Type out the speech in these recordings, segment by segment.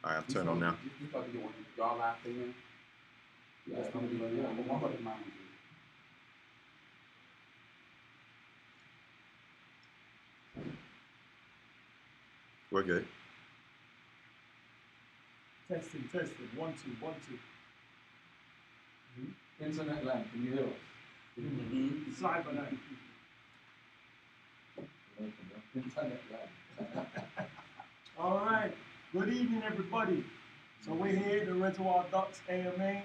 I have turned on now. You got to get one. Y'all live thing. Yeah, it's gonna be one of mine. We're good. Testing. 1, 2, 1, 2. Internet line, can you hear us? It's live on that. Internet line. All right. Good evening, everybody. So we're here at the Reservoir Ducks AMA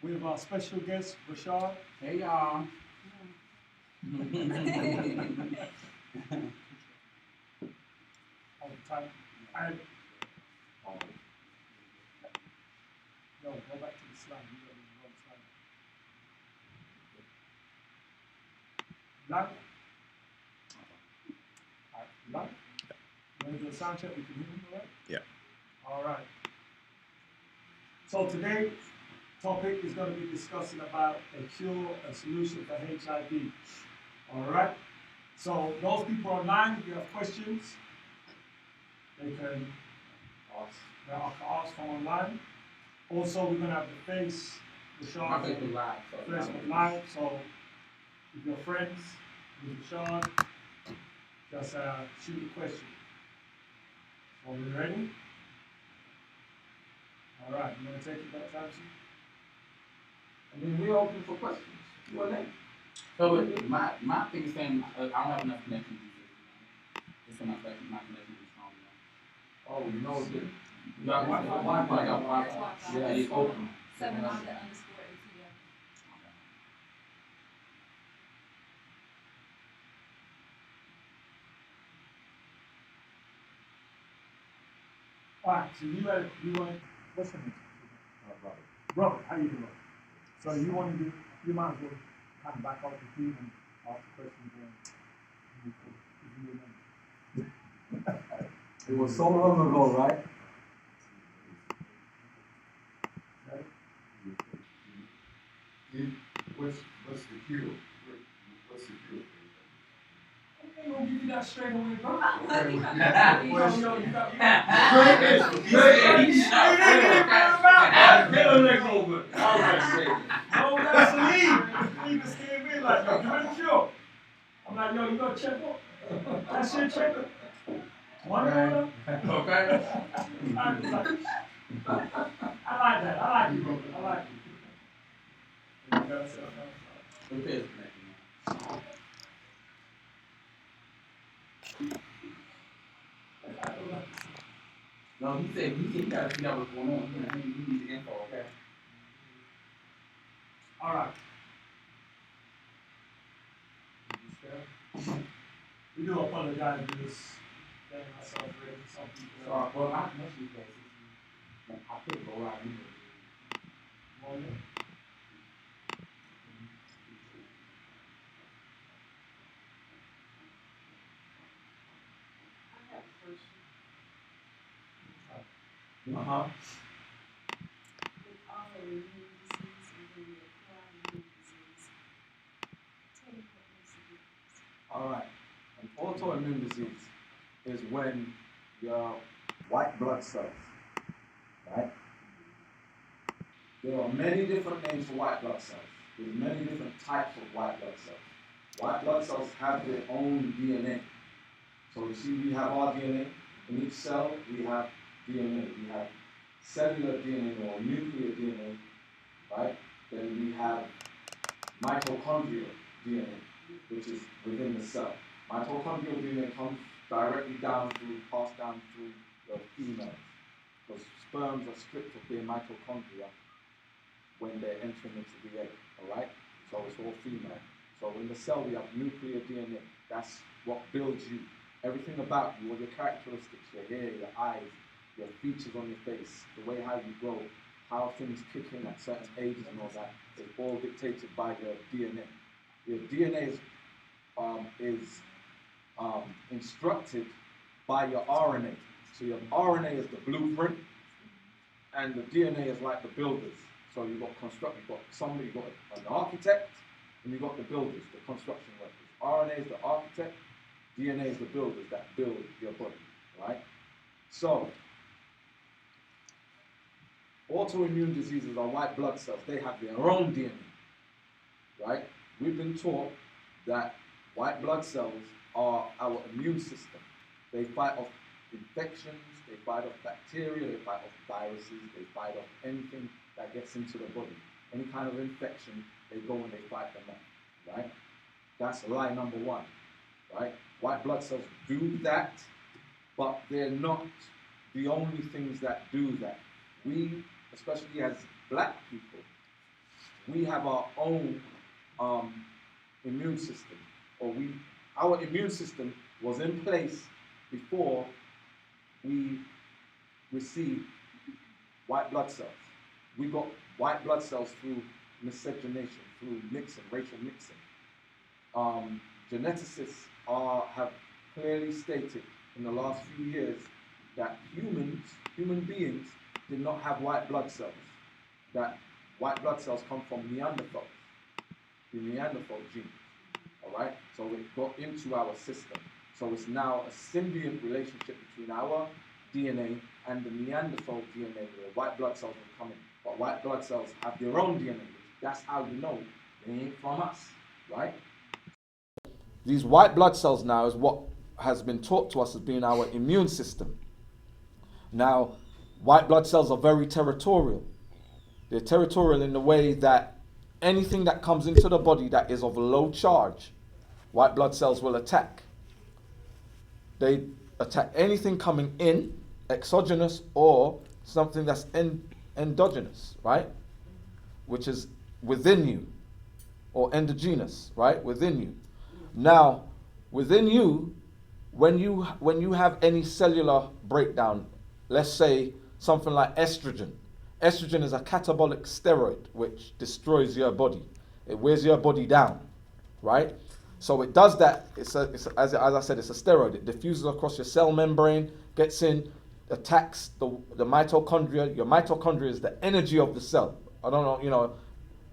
with our special guest, Rashad. Hey, y'all. All the time. And no, go back to the slide. You got the wrong slide. Live. Live. You want to do a sound check? We can hear you, all right? Yeah. All right. So today's topic is going to be discussing about a cure, a solution for HIV. All right. So those people online, if you have questions, they can ask from online. Also, we're going to have the Facebook Live. Facebook Live. So if you're friends with Rashad, just shoot a question. Are we ready? All right, you want to take it back, Tamsi? I mean, we're open for questions. Your name. So my thing is saying I don't have enough connections. It's my connection is strong enough. Oh, you know it. You got Wi-Fi. I got Wi-Fi. Yeah, it's open. 700_ATM. All right, so you want, what's your name? Robert, how you doing? So you want to do, you might as well kind of back up the team and ask the questions if you remember. It was so long ago, right? What's the cure? What's the cure? I'm gonna give you that straight away, bro. I'm like, yo, you gonna check up? That shit check up. One dollar? Okay. I like that. I like you, bro. I like you. Okay. No, he said he got to see out what's going on. He needs the info, okay? All right. We do apologize for this getting ourselves ready. Some people. So, well, I mentioned that I could go out and With Uh-huh. autoimmune disease and then the acquired immune disease, tell me what makes a difference. All right. An autoimmune disease is when your white blood cells, right? There are many different names for white blood cells. There's many different types of white blood cells. White blood cells have their own DNA. So you see, we have our DNA. In each cell, we have DNA. We have cellular DNA or nuclear DNA, right? Then we have mitochondrial DNA, which is within the cell. Mitochondrial DNA comes directly passed down through the females. Because sperms are stripped of their mitochondria when they're entering into the egg, all right? So it's all female. So in the cell, we have nuclear DNA. That's what builds you. Everything about you, all your characteristics, your hair, your eyes, your features on your face, the way how you grow, how things kick in at certain ages and all that, is all dictated by your DNA. Your DNA is instructed by your RNA. So your RNA is the blueprint, and the DNA is like the builders. So you've got you've got an architect, and you've got the builders, the construction workers. RNA is the architect, DNA is the builders that build your body, right? So autoimmune diseases are white blood cells. They have their own DNA, right? We've been taught that white blood cells are our immune system. They fight off infections, they fight off bacteria, they fight off viruses, they fight off anything that gets into the body. Any kind of infection, they go and they fight them off, right? That's lie number one, right? White blood cells do that, but they're not the only things that do that. We, especially as black people, we have our own immune system, our immune system was in place before we received white blood cells. We got white blood cells through miscegenation, through mixing, racial mixing. Geneticists have clearly stated in the last few years that human beings, did not have white blood cells. That white blood cells come from Neanderthals, the Neanderthal gene. All right, so it got into our system. So it's now a symbiont relationship between our DNA and the Neanderthal DNA, where white blood cells will come in. But white blood cells have their own DNA. That's how you know they ain't from us, right? These white blood cells now is what has been taught to us as being our immune system. Now, white blood cells are very territorial. They're territorial in the way that anything that comes into the body that is of low charge, white blood cells will attack. They attack anything coming in, exogenous, or something that's endogenous, right? Which is within you, or endogenous, right? Within you. Now, within you, when you have any cellular breakdown, let's say something like estrogen. Estrogen is a catabolic steroid which destroys your body. It wears your body down, right? So it does that. As I said, it's a steroid. It diffuses across your cell membrane, gets in, attacks the mitochondria. Your mitochondria is the energy of the cell. I don't know,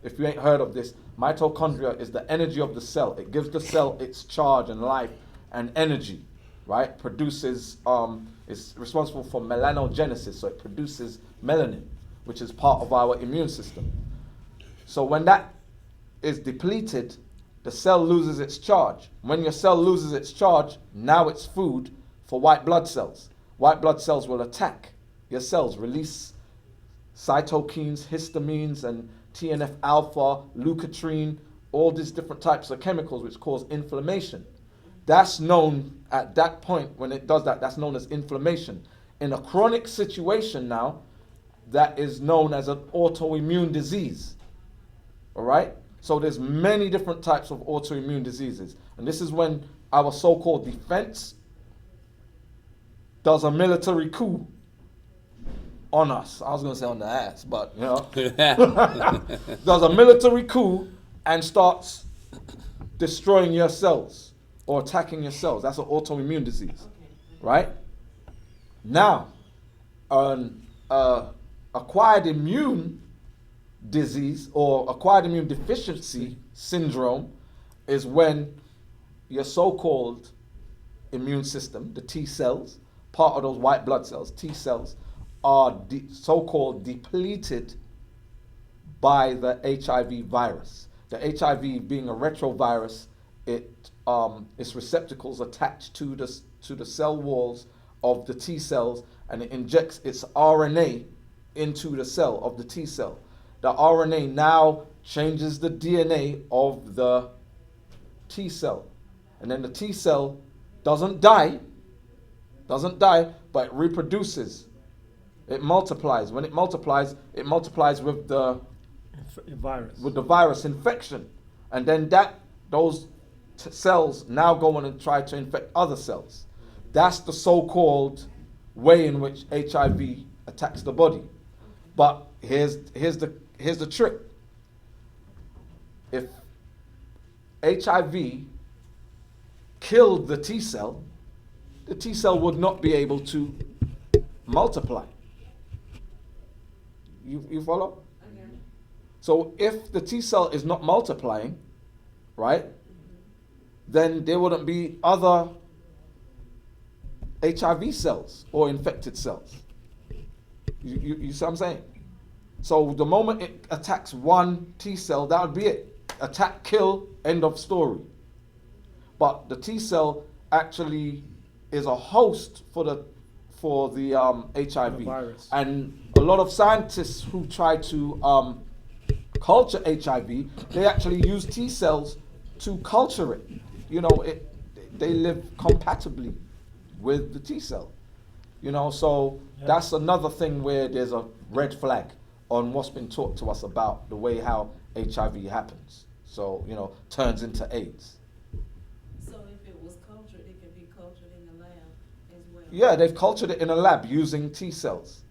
if you ain't heard of this, mitochondria is the energy of the cell. It gives the cell its charge and life and energy, right? Produces, it's responsible for melanogenesis, so it produces melanin, which is part of our immune system. So when that is depleted, the cell loses its charge. When your cell loses its charge, now it's food for white blood cells. White blood cells will attack your cells, release cytokines, histamines, and TNF alpha, leukotriene, all these different types of chemicals which cause inflammation. That's known at that point, when it does that, that's known as inflammation. In a chronic situation now, that is known as an autoimmune disease. All right? So there's many different types of autoimmune diseases. And this is when our so-called defense does a military coup on us. I was going to say on the ass, but does a military coup and starts destroying your cells or attacking your cells. That's an autoimmune disease, right? Now, an acquired immune disease or acquired immune deficiency syndrome is when your so-called immune system, the T cells, part of those white blood cells, T cells, are so-called depleted by the HIV virus. The HIV being a retrovirus, its receptacles attached to the cell walls of the T cells, and it injects its RNA into the cell of the T cell. The RNA now changes the DNA of the T cell, and then the T cell doesn't die, but it reproduces. It multiplies. When it multiplies with the virus infection, and then those cells now go on and try to infect other cells. That's the so-called way in which HIV attacks the body. But here's the trick. If HIV killed the T cell would not be able to multiply. You follow? Okay. So if the T cell is not multiplying, right, then there wouldn't be other HIV cells or infected cells. You see what I'm saying? So the moment it attacks one T cell, that would be it. Attack, kill, end of story. But the T cell actually is a host for the HIV. The virus. And a lot of scientists who try to culture HIV, they actually use T cells to culture it. They live compatibly with the T cell. So that's another thing where there's a red flag on what's been taught to us about the way how HIV happens. So, turns into AIDS. So if it was cultured, it can be cultured in the lab as well? Yeah, they've cultured it in a lab using T cells.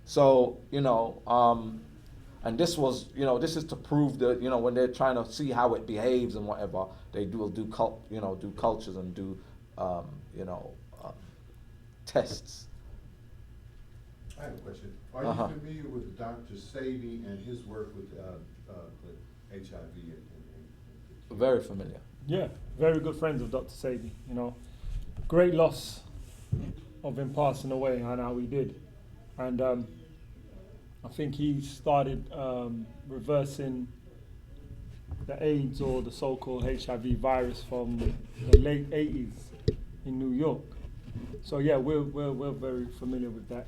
So, and this was, this is to prove that, when they're trying to see how it behaves and whatever, they do cultures and do, tests. I have a question. Are you familiar with Dr. Sadie and his work with HIV? Very familiar. Yeah, very good friends of Dr. Sadie. Great loss of him passing away and how he did. And I think he started reversing the AIDS or the so-called HIV virus from the late 80s in New York. So yeah, we're very familiar with that.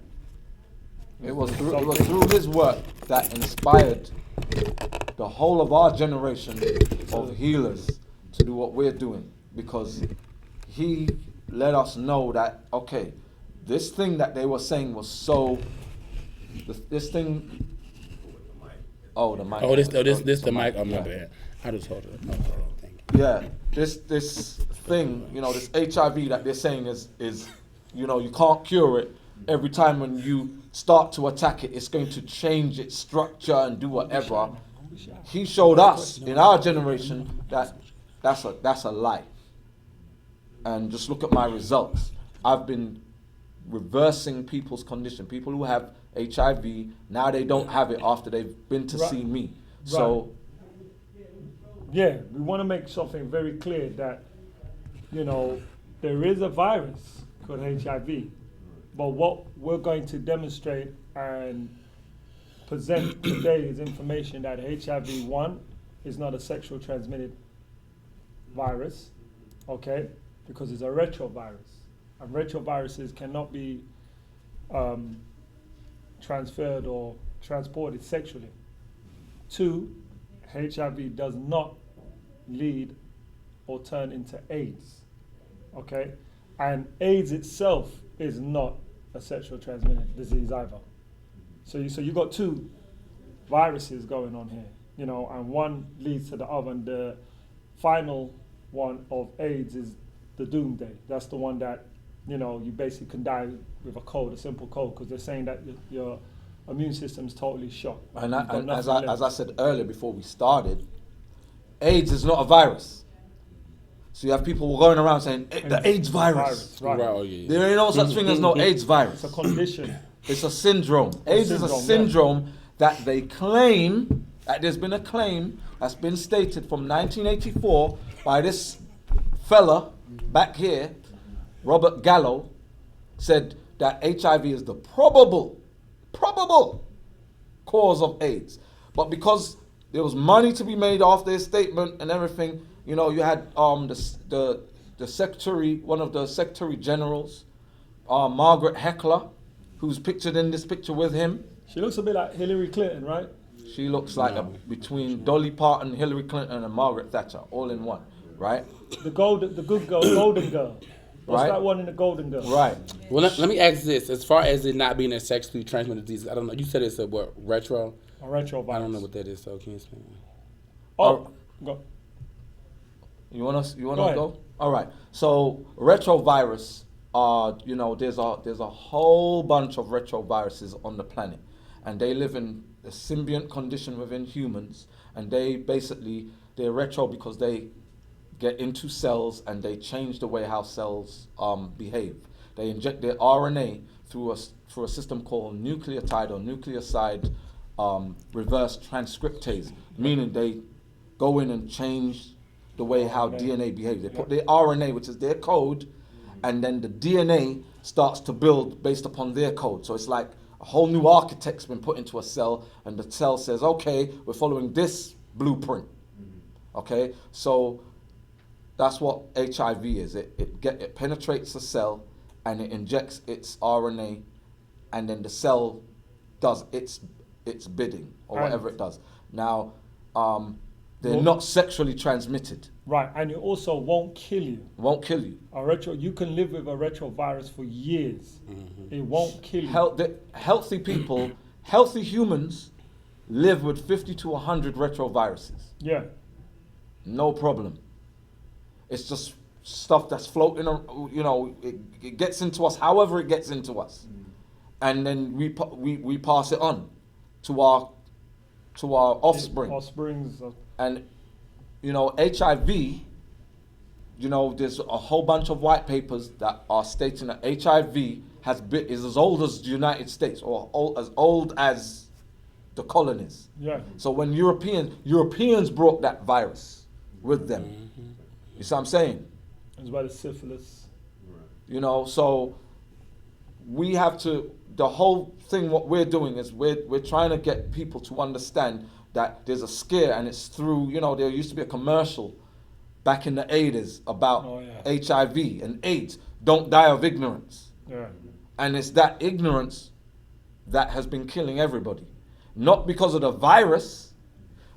It was through his work that inspired the whole of our generation of healers to do what we're doing, because he let us know that, okay, this thing that they were saying was so, this thing, oh, the mic. Oh, this the mic. I'm not bad. I just hold it. Okay, thank you. Yeah, this thing, this HIV that they're saying is, you can't cure it. Every time when you start to attack it, it's going to change its structure and do whatever. He showed us in our generation that that's a lie. And just look at my results. I've been reversing people's condition. People who have HIV, now they don't have it after they've been to see me. So yeah, we want to make something very clear that, there is a virus called HIV, but what we're going to demonstrate and present today is information that HIV-1 is not a sexual transmitted virus, okay, because it's a retrovirus. And retroviruses cannot be transferred or transported sexually. 2, HIV does not lead or turn into AIDS, okay? And AIDS itself is not a sexual transmitted disease either. So you got 2 viruses going on here, and one leads to the other. And the final one of AIDS is the doomsday. That's the one that, you basically can die with a simple cold, because they're saying that your immune system is totally shot. And as I said earlier before we started, AIDS is not a virus. So you have people going around saying the AIDS virus. Right. Oh, yeah. There ain't no such thing as no AIDS virus. It's a condition. It's a syndrome. AIDS is a syndrome that they claim, that there's been a claim that's been stated from 1984 by this fella back here, Robert Gallo, said that HIV is the probable cause of AIDS. But because there was money to be made off their statement and everything, you had the secretary, one of the secretary generals, Margaret Heckler, who's pictured in this picture with him. She looks a bit like Hillary Clinton, right? She looks like between Dolly Parton, Hillary Clinton, and Margaret Thatcher, all in one, right? The good girl, golden girl. What's Right. that one in the golden girl? Right. Well, let me ask this: as far as it not being a sexually transmitted disease, I don't know. You said it's a what? Retro? A retrovirus. I don't know what that is. So can you explain? Oh, go. You wanna ahead. go? All right. So retrovirus, there's a whole bunch of retroviruses on the planet, and they live in a symbiont condition within humans, and they're retro because they get into cells and they change the way how cells behave. They inject their RNA through a system called nucleotide or nucleoside reverse transcriptase, meaning they go in and change the way how DNA behaves. They put their RNA, which is their code, and then the DNA starts to build based upon their code. So it's like a whole new architect's been put into a cell, and the cell says, okay, we're following this blueprint. Okay, so that's what HIV is. It penetrates the cell and it injects its RNA, and then the cell does its bidding or whatever it does. Now, they're not sexually transmitted. Right, and it also won't kill you. Won't kill you. You can live with a retrovirus for years. It won't kill you. Healthy people, healthy humans, live with 50 to 100 retroviruses. Yeah. No problem. It's just stuff that's floating, it gets into us however it gets into us. And then we pass it on to our offspring. Offsprings. And, HIV, there's a whole bunch of white papers that are stating that HIV is as old as the United States, or as old as the colonies. Yeah. So when Europeans brought that virus with them. You see what I'm saying? As well as syphilis. So we have to, the whole thing, what we're doing is we're trying to get people to understand that there's a scare, and it's through, there used to be a commercial back in the 80s about HIV and AIDS. Don't die of ignorance. Yeah. And it's that ignorance that has been killing everybody. Not because of the virus,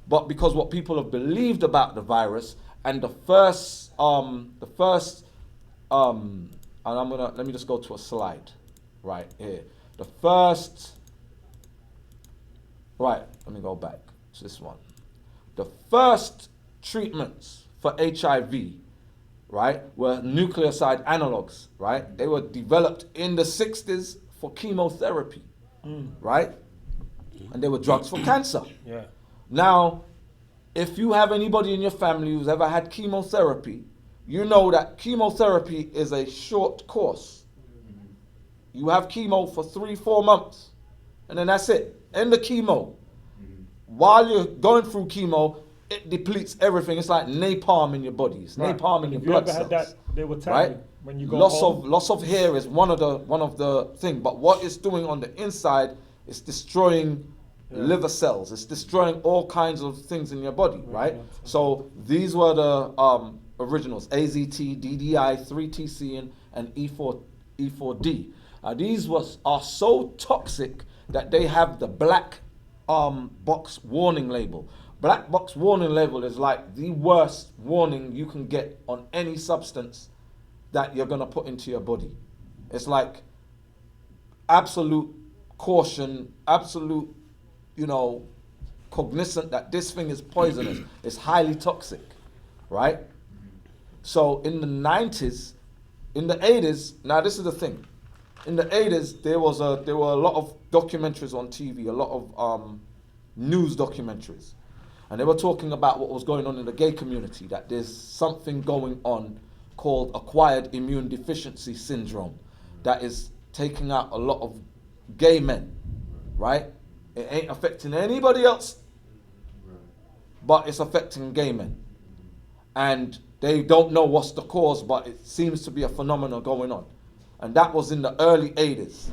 but because what people have believed about the virus. And let me just go to a slide right here. Let me go back to this one. The first treatments for HIV, right, were nucleoside analogs, right? They were developed in the 60s for chemotherapy, right? And they were drugs for cancer. Yeah. Now, if you have anybody in your family who's ever had chemotherapy, you know that chemotherapy is a short course. You have chemo for 3-4 months, and then that's it. End the chemo. While you're going through chemo, it depletes everything. It's like napalm in your body. It's napalm in your blood cells. If you ever had that, they will tell you when you go home. Loss of hair is one of the thing. But what it's doing on the inside is destroying liver cells. It's destroying all kinds of things in your body, right? So these were the originals: AZT, DDI, 3TC, and E4D. These are so toxic that they have the black box warning label. Black box warning label is like the worst warning you can get on any substance that you're going to put into your body. It's like absolute caution, absolute, cognizant that this thing is poisonous. It's highly toxic, right? So in the 90s, in the 80s, now this is the thing. In the 80s, there were a lot of documentaries on TV, a lot of news documentaries. And they were talking about what was going on in the gay community, that there's something going on called acquired immune deficiency syndrome that is taking out a lot of gay men, right? It ain't affecting anybody else, but it's affecting gay men. And they don't know what's the cause, but it seems to be a phenomenon going on. And that was in the early 80s.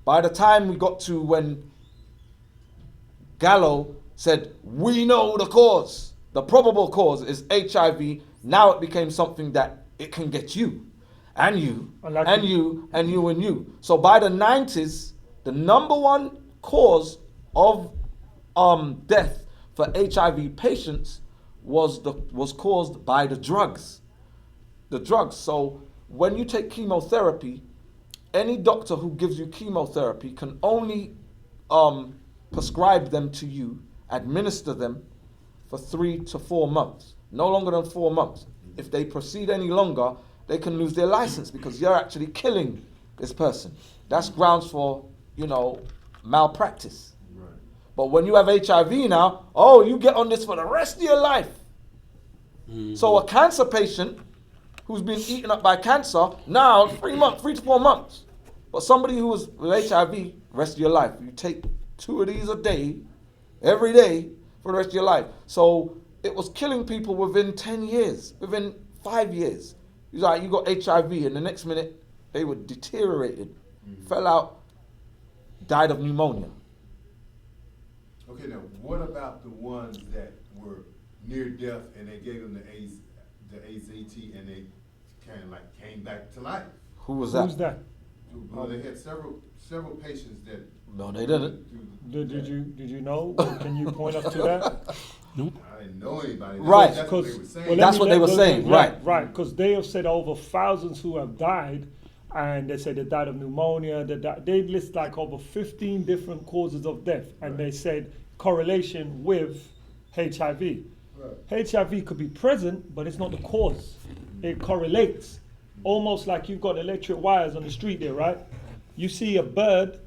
By the time we got to when Gallo said, we know the cause, the probable cause is HIV, now it became something that it can get you, and you, and you, and you, and you. So by the 90s, the number one cause of death for HIV patients was caused by the drugs. The drugs. So when you take chemotherapy, any doctor who gives you chemotherapy can only prescribe them to you, administer them for 3 to 4 months. No longer than 4 months. If they proceed any longer, they can lose their license because you're actually killing this person. That's grounds for, malpractice. Right. But when you have HIV now, you get on this for the rest of your life. Mm-hmm. So a cancer patient who's been eaten up by cancer, now 3 to 4 months. But somebody who was with HIV, rest of your life, you take 2 of these a day, every day, for the rest of your life. So it was killing people within 10 years, within 5 years. You got HIV, and the next minute they were deteriorated, fell out died of pneumonia. Okay, now what about the ones that were near death and they gave them the AZT and they kind of like came back to life? Who was that? Who's that? Well, they had several patients that. No, they didn't. Did you know? Can you point us to that? I didn't know anybody. Right. That's what they were saying. well, That's what they were saying, right. Right, because they have said over thousands who have died, and they said they died of pneumonia. They list like over 15 different causes of death, and they said correlation with HIV. Right. HIV could be present, but it's not the cause. It correlates, almost like you've got electric wires on the street there, right? You see a bird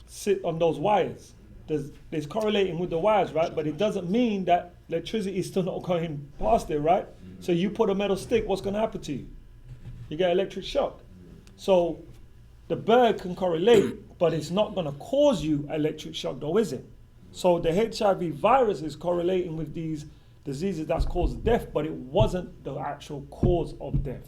sit on those wires. There's correlating with the wires, right? But it doesn't mean that electricity is still not going past there, right? So you put a metal stick, what's going to happen to you? You get electric shock. So the bird can correlate, but it's not going to cause you electric shock, though, is it? So the HIV virus is correlating with these diseases that's caused death, but it wasn't the actual cause of death.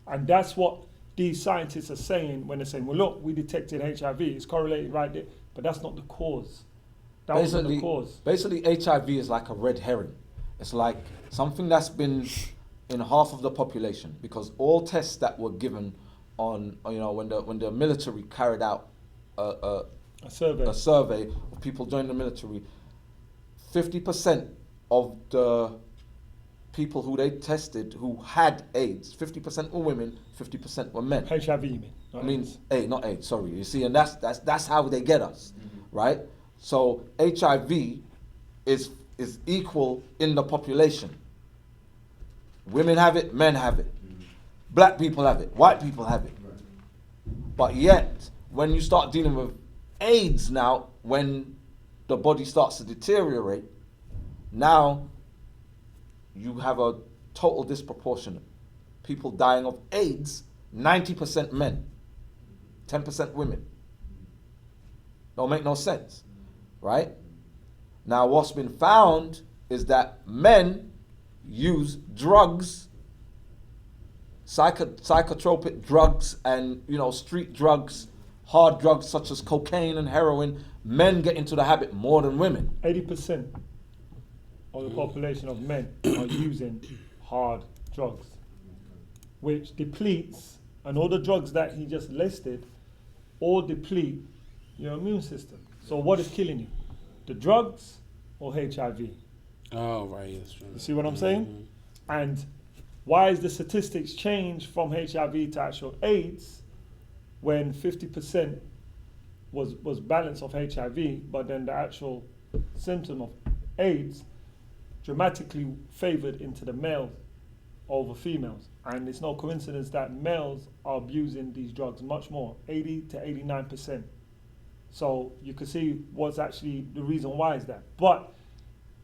And that's what these scientists are saying when they're saying, well, look, we detected HIV, it's correlated right there, but that's not the cause. That wasn't the cause. Basically, HIV is like a red herring. It's like something that's been in half of the population, because all tests that were given on, when the military carried out a survey of people joining the military, 50% of the people who they tested who had AIDS, 50% were women, 50% were men. HIV, you mean? Means AIDS, not AIDS. Sorry, you see, and that's how they get us, right? So HIV is equal in the population. Women have it, men have it, black people have it, white people have it. But yet, when you start dealing with AIDS now, when the body starts to deteriorate, now you have a total disproportionate. People dying of AIDS, 90% men, 10% women. Don't make no sense, right? Now what's been found is that men use drugs, psychotropic drugs and, street drugs, hard drugs such as cocaine and heroin. Men get into the habit more than women. 80% of the population of men are using hard drugs, which depletes, and all the drugs that he just listed all deplete your immune system. So what is killing you? The drugs or HIV? Oh, right, that's true. You see what I'm saying? And why is the statistics changed from HIV to actual AIDS when 50% was balance of HIV, but then the actual symptom of AIDS dramatically favored into the males over females? And it's no coincidence that males are abusing these drugs much more, 80 to 89%. So you can see what's actually the reason why is that. But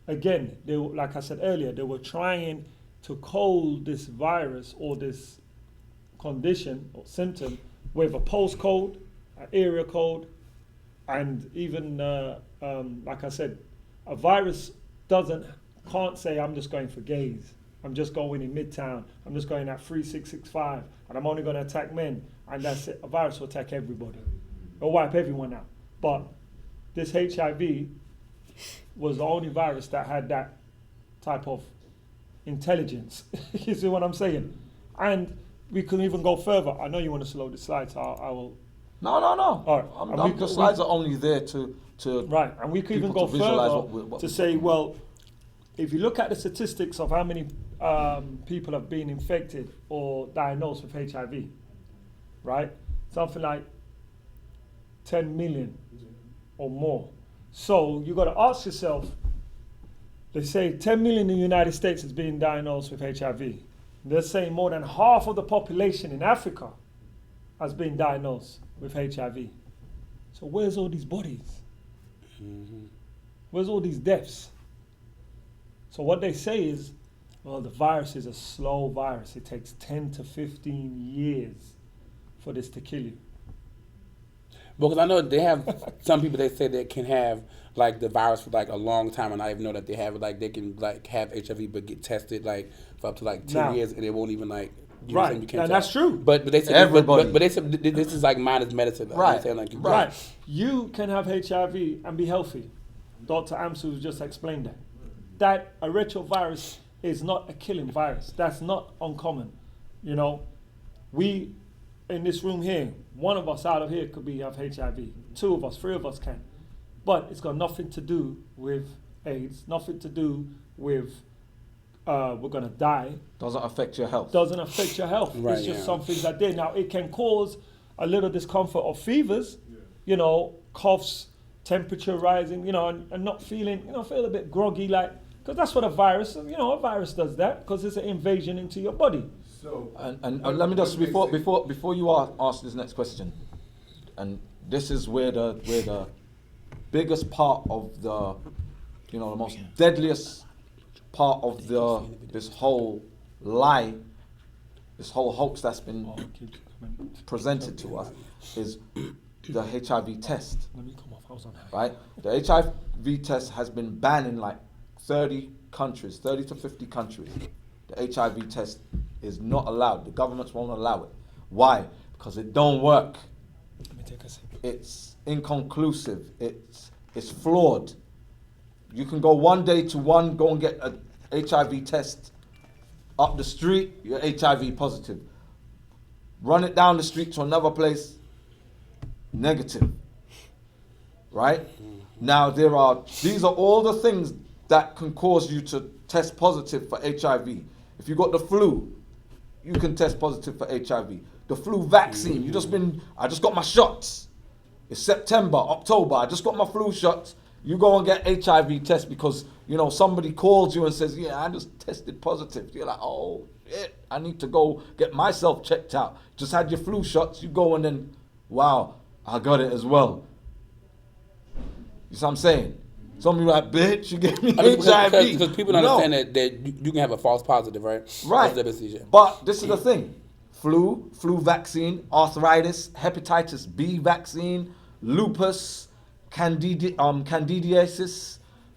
again, like I said earlier, they were trying to code this virus or this condition or symptom with a postcode, an area code, and even, like I said, a virus can't say, I'm just going for gays. I'm just going in Midtown. I'm just going at 3665, and I'm only going to attack men, and that's it. A virus will attack everybody. It'll wipe everyone out. But this HIV was the only virus that had that type of intelligence. You see what I'm saying? And we can even go further. I know you want to slow the slides. I will. No. All right. The slides are only there to right, and we can even go further to say, well, if you look at the statistics of how many people have been infected or diagnosed with HIV, right? Something like 10 million or more. So you got to ask yourself, they say 10 million in the United States is being diagnosed with HIV. They're saying more than half of the population in Africa has been diagnosed with HIV. So where's all these bodies? Where's all these deaths? So what they say is, well, the virus is a slow virus. It takes 10 to 15 years for this to kill you. Because I know they have some people, they say they can have like the virus for like a long time, and I even know that they have like they can like have HIV but get tested like for up to like 10 years and it won't even like You know what I'm Right, saying? You can't and tell. that's true. But they said Everybody. But they said this is like minus medicine. Though. Right. You know what I'm saying? Like, Right. You can have HIV and be healthy. Dr. Amsu just explained that. That a retrovirus is not a killing virus. That's not uncommon. You know, we in this room here, one of us out of here could have HIV. 2 of us, 3 of us can. But it's got nothing to do with AIDS, nothing to do with we're going to die. Doesn't affect your health. Doesn't affect your health. Right, It's just yeah. something that did. Now, it can cause a little discomfort of fevers, you know, coughs, temperature rising, you know, and not feeling, you know, feel a bit groggy, like, because that's what a virus, you know, a virus does that, because it's an invasion into your body. So. And what- let me just what they say- before you ask this next question, and this is where the biggest part of the, you know, the most deadliest part of this whole lie, this whole hoax that's been presented to us is the HIV test, Let me come off. I was on high. right? The HIV test has been banned in like 30 countries, 30 to 50 countries. The HIV test is not allowed. The governments won't allow it. Why? Because it don't work. Let me take a sip. It's inconclusive. It's flawed. You can go one day to go and get a HIV test up the street, you're HIV positive. Run it down the street to another place, negative. Right? Now these are all the things that can cause you to test positive for HIV. If you got the flu, you can test positive for HIV. The flu vaccine, I just got my shots. It's September, October, I just got my flu shots. You go and get HIV test because, you know, somebody calls you and says, yeah, I just tested positive. You're like, oh, shit, I need to go get myself checked out. Just had your flu shots, you go and then, wow, I got it as well. You see what I'm saying? Somebody like, bitch, you gave me HIV. Because people don't understand that you can have a false positive, right? Right. That's the decision. But this is the thing. Flu vaccine, arthritis, hepatitis B vaccine, lupus, candidiasis,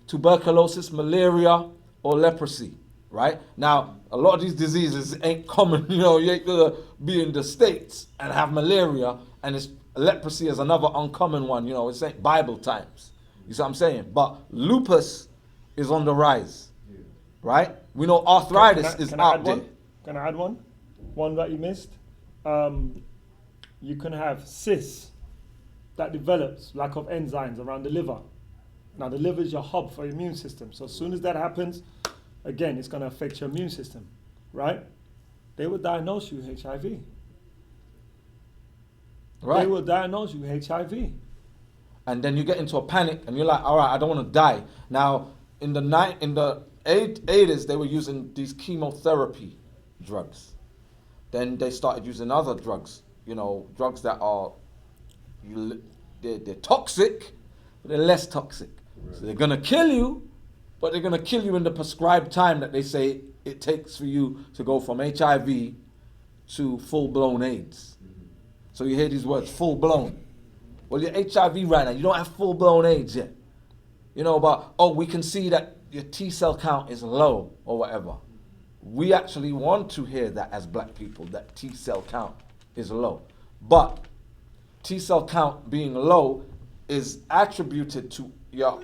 tuberculosis, malaria, or leprosy, right? Now, a lot of these diseases ain't common. You know, you ain't gonna be in the States and have malaria, and leprosy is another uncommon one. You know, it's ain't Bible times. You see what I'm saying? But lupus is on the rise, right? We know arthritis is out there. Can I add one? One that you missed. You can have cysts that develops, lack of enzymes around the liver. Now the liver is your hub for your immune system. So as soon as that happens, again, it's going to affect your immune system, right? They will diagnose you with HIV. Right. They will diagnose you with HIV. And then you get into a panic and you're like, all right, I don't want to die. Now, in the 80s, they were using these chemotherapy drugs. Then they started using other drugs, you know, drugs that are, they're toxic, but they're less toxic. Right. So they're going to kill you, but they're going to kill you in the prescribed time that they say it takes for you to go from HIV to full-blown AIDS. Mm-hmm. So you hear these words, full-blown. Well, you're HIV right now. You don't have full-blown AIDS yet. You know, but, we can see that your T-cell count is low or whatever. We actually want to hear that as black people, that T-cell count is low. But T-cell count being low is attributed to your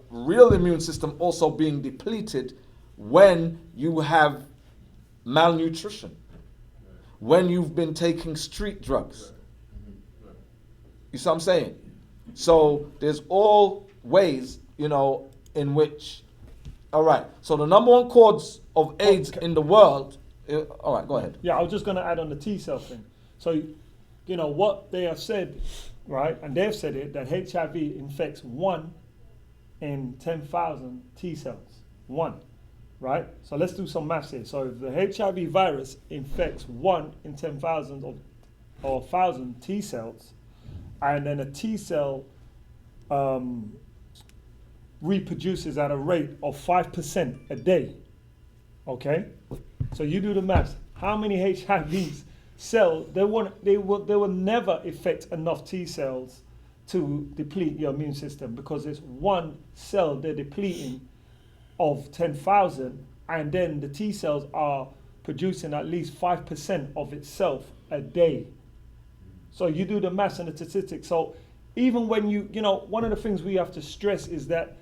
real immune system also being depleted when you have malnutrition, when you've been taking street drugs. You see what I'm saying? So there's all ways, you know, in which, all right, so the number one cause of AIDS in the world, all right, go ahead. Yeah, I was just going to add on the T-cell thing. So, you know, what they have said, right, and they've said it, that HIV infects 1 in 10,000 T-cells. 1, right? So let's do some maths here. So if the HIV virus infects 1 in 10,000 or 1,000 T-cells, and then a T-cell reproduces at a rate of 5% a day, okay? So you do the maths. How many HIVs cells, they will never affect enough T-cells to deplete your immune system, because it's 1 cell they're depleting of 10,000, and then the T-cells are producing at least 5% of itself a day. So you do the maths and the statistics. So even when one of the things we have to stress is that,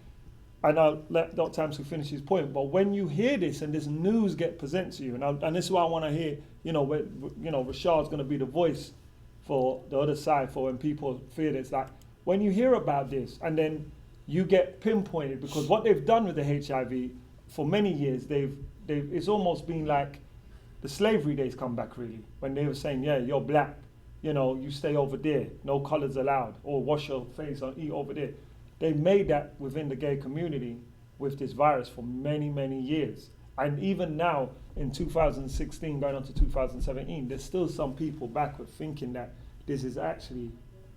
and I'll let Dr. Amsel finish his point, but when you hear this and this news get presented to you, and this is why I want to hear, Rashad's going to be the voice for the other side for when people fear this. Like, when you hear about this and then you get pinpointed, because what they've done with the HIV for many years, it's almost been like the slavery days come back, really, when they were saying, yeah, you're black, you stay over there, no colors allowed, or wash your face or eat over there. They made that within the gay community with this virus for many, many years. And even now, in 2016, going on to 2017, there's still some people backward thinking that this is actually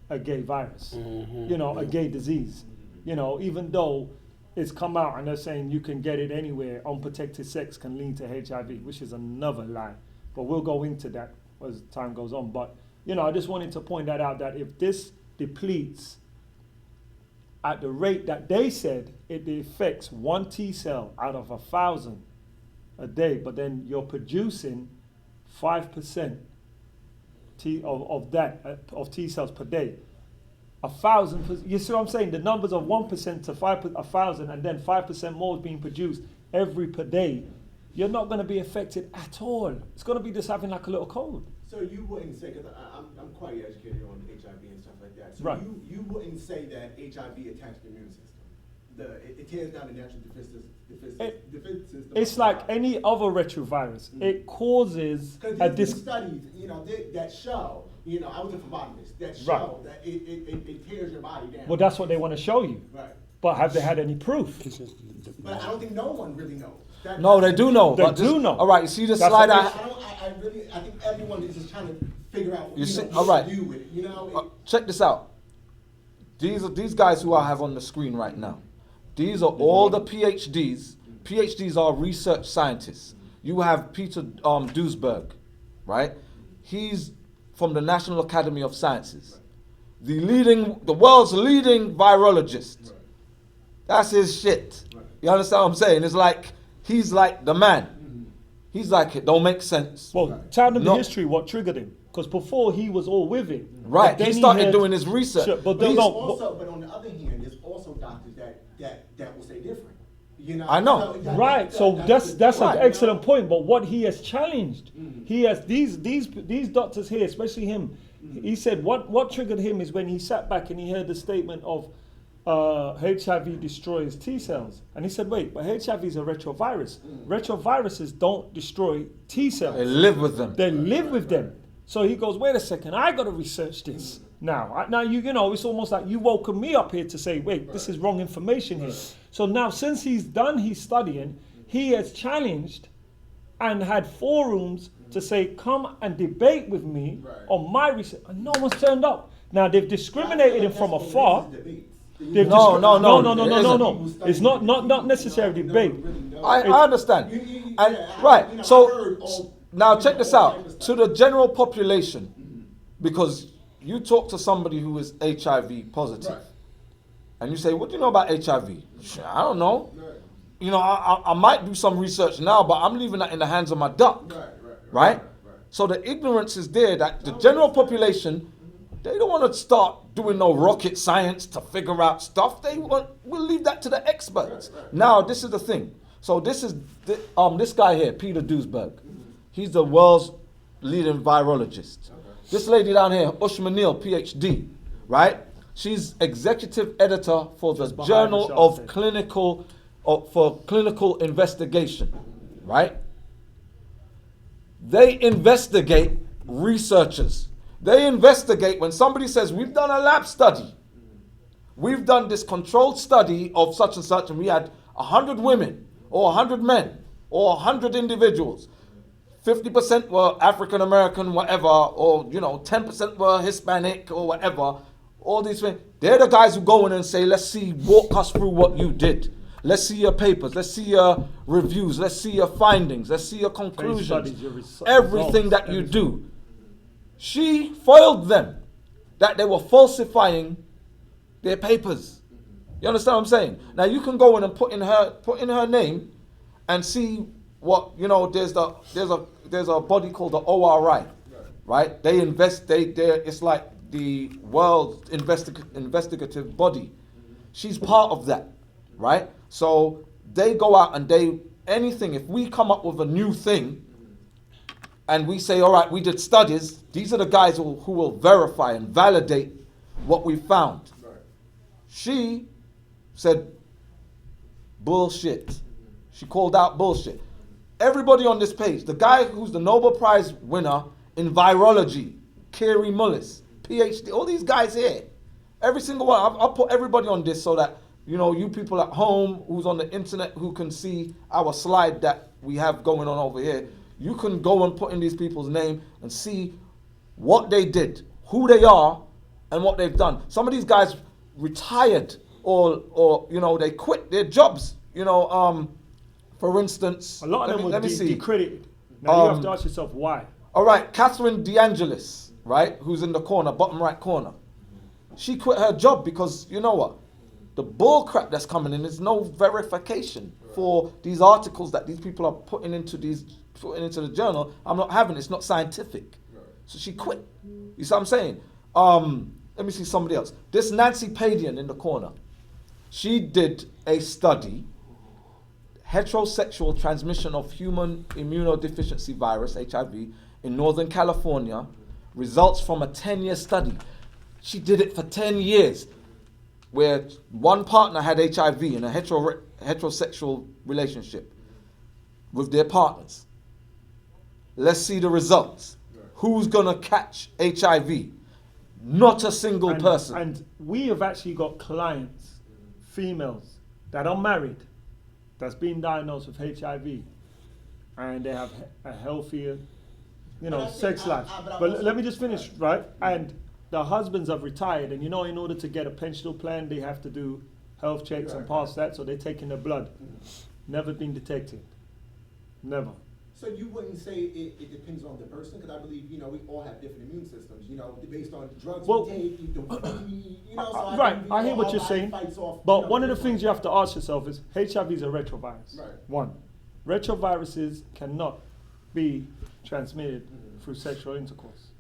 a gay virus, a gay disease. Even though it's come out and they're saying you can get it anywhere, unprotected sex can lead to HIV, which is another lie. But we'll go into that as time goes on. But, I just wanted to point that out, that if this depletes at the rate that they said, it affects 1 T cell out of 1,000 a day, but then you're producing 5% of T cells per day. 1,000, you see what I'm saying? The numbers of 1% to 1,000, and then 5% more is being produced every per day. You're not going to be affected at all. It's going to be just having like a little cold. So you wouldn't say, because I'm quite educated on HIV and stuff like that, so right. you wouldn't say that HIV attacks the immune system. It tears down the natural defense system. It's like any other retrovirus. Mm-hmm. It causes because studies, that show, I was a phlebotomist, that show that it tears your body down. Well, that's what they want to show you. Right. But have they had any proof? But I don't think no one really knows. No, they do know. They do know. All right, you see the slide I think everyone is just trying to figure out what to do with it. Check this out. These guys who I have on the screen right now. These are all the PhDs. PhDs are research scientists. You have Peter Duesberg, right? He's from the National Academy of Sciences. The world's leading virologist. That's his shit. You understand what I'm saying? It's like, he's like the man. He's like, it don't make sense. Well, tell them the history, what triggered him. Because before he was all with it. Right, he started doing his research. Sure, but on the other hand, there's also doctors that will say different. I know. So that's an excellent point. But what he has challenged, he has these doctors here, especially him. He said what triggered him is when he sat back and he heard the statement of HIV destroys T cells, and he said, wait, but HIV is a retrovirus. Retroviruses don't destroy T cells. They live with them. They live with them. So he goes, wait a second, I got to research this now. Now it's almost like you woken me up here to say, wait, this is wrong information here. So now, since he's done his studying, he has challenged and had forums to say, come and debate with me on my research. And no one's turned up. Now, they've discriminated him from afar. No. It's not necessarily debate. I understand. Right. So now check this out. To the general population, because you talk to somebody who is HIV positive, and you say, what do you know about HIV? I don't know. I might do some research now, but I'm leaving that in the hands of my doc. Right? So the ignorance is there that the general population, they don't want to start doing no rocket science to figure out stuff. We'll leave that to the experts. Now, this is the thing. So this is this guy here, Peter Duesberg. He's the world's leading virologist. This lady down here, Ushma Neal, PhD, right? She's executive editor for the Journal of Clinical Investigation, right? They investigate researchers. They investigate when somebody says, we've done a lab study. We've done this controlled study of such and such, and we had 100 women, or 100 men, or 100 individuals. 50% were African American, whatever, or 10% were Hispanic, or whatever. All these things. They're the guys who go in and say, let's see, walk us through what you did. Let's see your papers. Let's see your reviews. Let's see your findings. Let's see your conclusions. Everything that you do. She foiled them that they were falsifying their papers. You understand what I'm saying? Now you can go in and put in her name and see what there's there's a body called the ORI, right? They invest. It's like the world investigative body. She's part of that, right? So they go out and anything. If we come up with a new thing, and we say, all right, we did studies. These are the guys who will verify and validate what we found. She said, bullshit. She called out bullshit. Everybody on this page, the guy who's the Nobel Prize winner in virology, Kiri Mullis, PhD, all these guys here, every single one, I'll put everybody on this so that, you people at home who's on the internet who can see our slide that we have going on over here, you can go and put in these people's name and see what they did, who they are, and what they've done. Some of these guys retired or they quit their jobs. For instance, A lot of them were decredited. Now you have to ask yourself why. All right, Catherine DeAngelis, right, who's in the corner, bottom right corner. She quit her job because, you know what? The bull crap that's coming in, there's no verification for these articles that these people are putting into the journal. I'm not having it. It's not scientific. So she quit. You see what I'm saying? Let me see somebody else. This Nancy Padian in the corner. She did a study, heterosexual transmission of human immunodeficiency virus, HIV, in Northern California, results from a 10-year study. She did it for 10 years, where one partner had HIV in a heterosexual relationship with their partners. Let's see the results. Who's gonna catch HIV? Not a single person. And we have actually got clients, females, that are married, that's been diagnosed with HIV, and they have a healthier, sex life. But let me just finish, right? And the husbands have retired, and in order to get a pensional plan, they have to do health checks and pass that, so they're taking their blood. Never been detected. Never. So you wouldn't say it depends on the person? Because I believe, we all have different immune systems, based on the drugs we take, so right, I hear what you're saying. But one of the things you have to ask yourself is, HIV is a retrovirus. Right. One, retroviruses cannot be transmitted through sexual intercourse.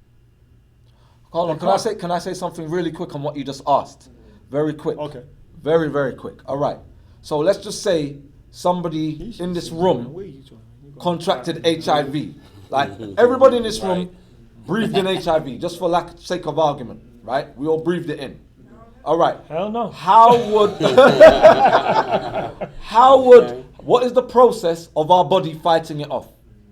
Hold on, can I say something really quick on what you just asked? Very quick. Okay. Very, very quick. All right. So let's just say somebody in this room contracted HIV. Like everybody in this room breathed in HIV, just for sake of argument, right? We all breathed it in. All right. Hell no. What is the process of our body fighting it off?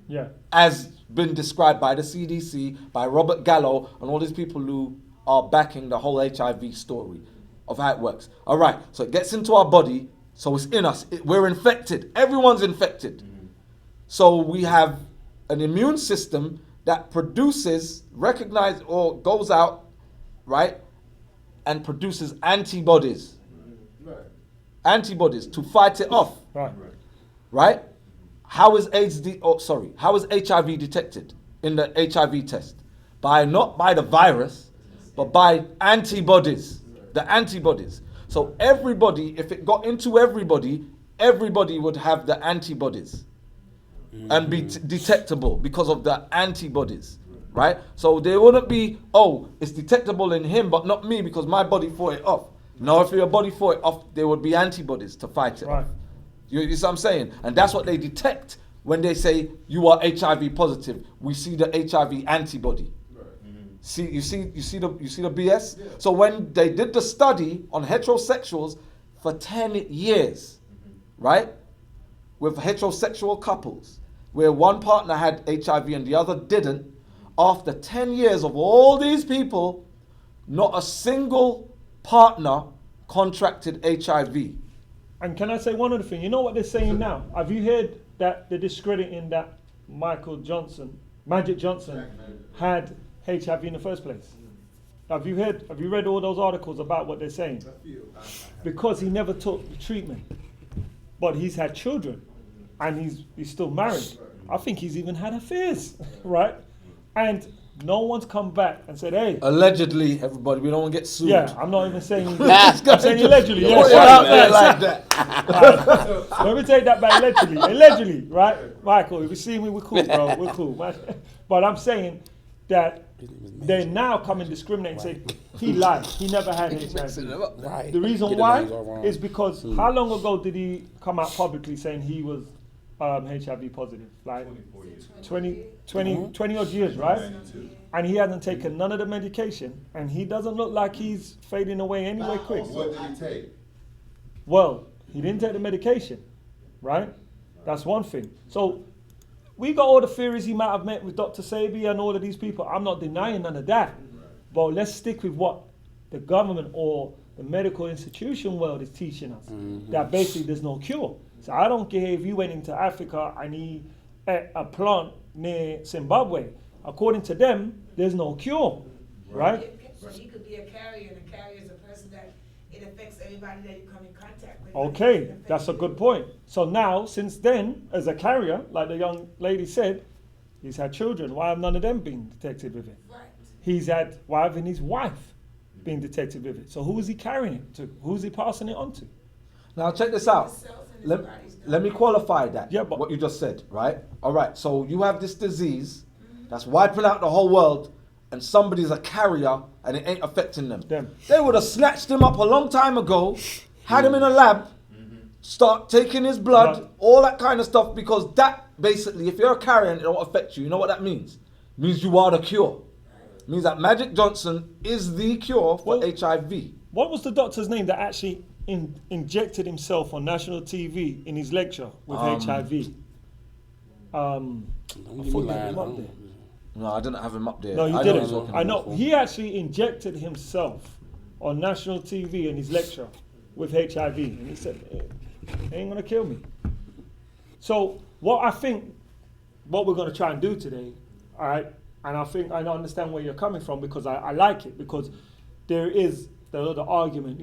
Yeah. As been described by the CDC, by Robert Gallo, and all these people who are backing the whole HIV story of how it works. All right. So it gets into our body, so it's in us. We're infected. Everyone's infected. So we have an immune system that recognizes or goes out, right, and produces antibodies. Right. Antibodies to fight it off. Right? How is how is HIV detected in the HIV test? Not by the virus, but by antibodies. The antibodies. So everybody, if it got into everybody would have the antibodies. And be detectable because of the antibodies, right? So there wouldn't be, it's detectable in him, but not me because my body fought it off. No, if your body fought it off, there would be antibodies to fight it off. You see what I'm saying? And that's what they detect when they say you are HIV positive. We see the HIV antibody. See, you see the BS? Yeah. So when they did the study on heterosexuals for 10 years, right? With heterosexual couples, where one partner had HIV and the other didn't, after 10 years of all these people, not a single partner contracted HIV. And can I say one other thing? You know what they're saying now? Have you heard that they're discrediting that Magic Johnson had HIV in the first place? Have you read all those articles about what they're saying? Because he never took the treatment. But he's had children. And he's still married. I think he's even had affairs, right? And no one's come back and said, hey, Allegedly, everybody, we don't want to get sued. yeah, I'm not even saying he did. Yes, I'm saying allegedly. Put Yes, it out there right. like that. Let me take that back. Allegedly, right? Michael, if you see me, we're cool, bro. We're cool. But I'm saying that they now come and discriminate and say he lied. He never had HIV. Right. The reason Get the why names all wrong. is because how long ago did he come out publicly saying he was HIV positive? Like 20 odd years, right? And he hasn't taken none of the medication, and he doesn't look like he's fading away anyway quick. What did he take? Well, he didn't take the medication, right? That's one thing. So we got all the theories he might have met with Dr. Sabi and all of these people. I'm not denying none of that. But let's stick with what the government or the medical institution world is teaching us. That basically there's no cure. So I don't care if you went into Africa and he ate a plant near Zimbabwe. According to them, there's no cure, right? So he could be a carrier, and a carrier is a person that it affects everybody that you come in contact with. Okay, that's a good point. So now, since then, as a carrier, like the young lady said, he's had children. Why have none of them been detected with it? Right. Why haven't his wife been detected with it? So who is he carrying it to? Who's he passing it on to? Now check this out. Let me qualify that. Yeah, but what you just said, right? All right. So you have this disease that's wiping out the whole world, and somebody's a carrier, and it ain't affecting them. They would have snatched him up a long time ago, had him in a lab, start taking his blood, all that kind of stuff, because that basically, if you're a carrier and it don't affect you, you know what that means? It means you are the cure. It means that Magic Johnson is the cure for HIV. What was the doctor's name that actually injected himself on national TV in his lecture with HIV? I forget him up there. No, I didn't have him up there. No, you I didn't. know I know. He actually injected himself on national TV in his lecture with HIV. And he said, it ain't going to kill me. So what we're going to try and do today, all right, and I think I understand where you're coming from, because I like it, because there is the other argument,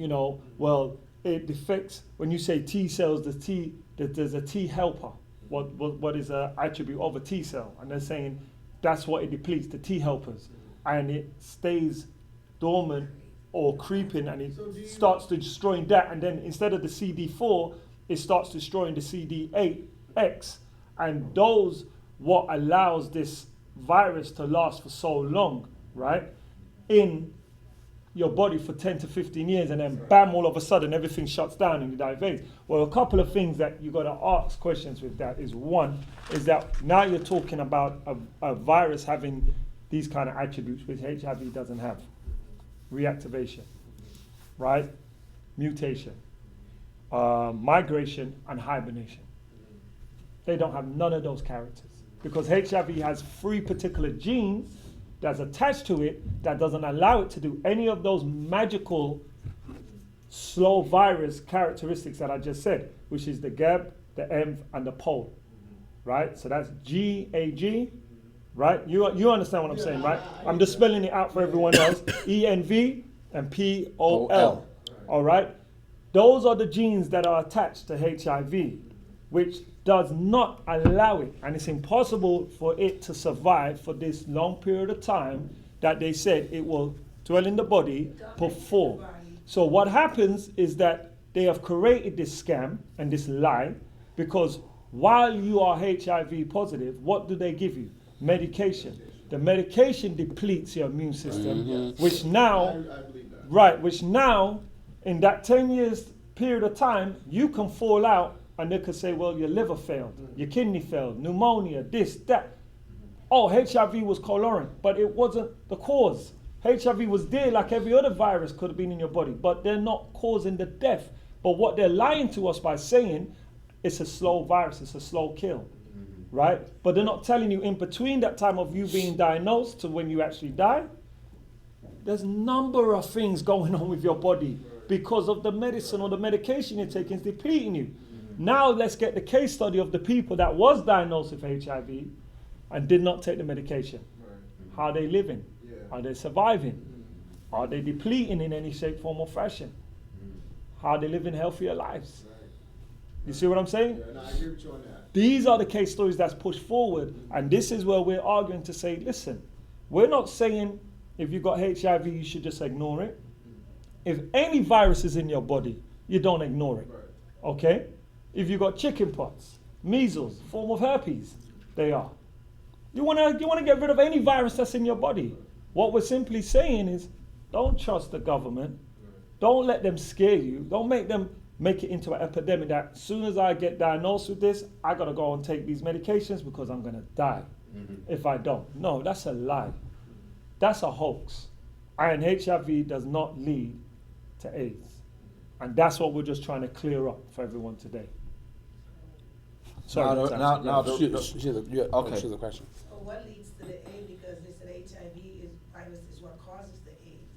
well, it defects, when you say T cells, there's a T helper. What is an attribute of a T cell? And they're saying that's what it depletes, the T helpers. And it stays dormant or creeping, and it starts to destroying that. And then instead of the CD4, it starts destroying the CD8X. And those what allows this virus to last for so long, right, in your body for 10 to 15 years, and then bam, all of a sudden everything shuts down and you die of AIDS. Well, a couple of things that you got to ask questions with that is, one, is that now you're talking about a virus having these kind of attributes which HIV doesn't have. Reactivation, right? Mutation, migration, and hibernation. They don't have none of those characters, because HIV has 3 particular genes that's attached to it that doesn't allow it to do any of those magical slow virus characteristics that I just said, which is the GAB, the ENV, and the POL, right? So that's GAG, right? You understand what I'm saying, right? I'm just spelling it out for everyone else. ENV and POL, all right? Those are the genes that are attached to HIV, which does not allow it, and it's impossible for it to survive for this long period of time that they said it will dwell in the body, perform. So what happens is that they have created this scam and this lie, because while you are HIV positive, what do they give you? Medication. The medication depletes your immune system, which now, which now, in that 10 years period of time, you can fall out. And they could say, well, your liver failed, your kidney failed, pneumonia, this, that. Oh, HIV was colorant, but it wasn't the cause. HIV was there like every other virus could have been in your body, but they're not causing the death. But what they're lying to us by saying it's a slow virus, it's a slow kill, right? But they're not telling you in between that time of you being diagnosed to when you actually die, there's a number of things going on with your body because of the medicine or the medication you're taking is depleting you. Now let's get the case study of the people that was diagnosed with HIV and did not take the medication. How are they living? Are they surviving? Are they depleting in any shape, form, or fashion? How are they living healthier lives? You see what I'm saying? I agree with you on that. These are the case stories that's pushed forward, and this is where we're arguing to say, listen, We're not saying if you've got HIV, you should just ignore it. If any virus is in your body, you don't ignore it. Okay? If you've got chickenpox, measles, form of herpes, they are. You wanna get rid of any virus that's in your body. What we're simply saying is, don't trust the government. Don't let them scare you. Don't make them make it into an epidemic that as soon as I get diagnosed with this, I gotta go and take these medications because I'm gonna die if I don't. No, that's a lie. That's a hoax. And HIV does not lead to AIDS. And that's what we're just trying to clear up for everyone today. Sorry, Okay. She's a question. So what leads to the AIDS? Because they said HIV virus is what causes the AIDS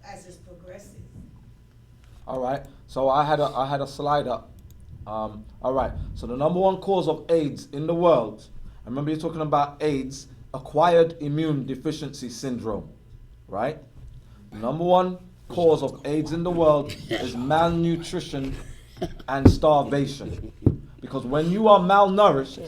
as it progresses. All right. So I had a slide up. All right. So the number one cause of AIDS in the world. I remember you're talking about AIDS, acquired immune deficiency syndrome, right? The number one cause of AIDS in the world is malnutrition and starvation. Because when you are malnourished,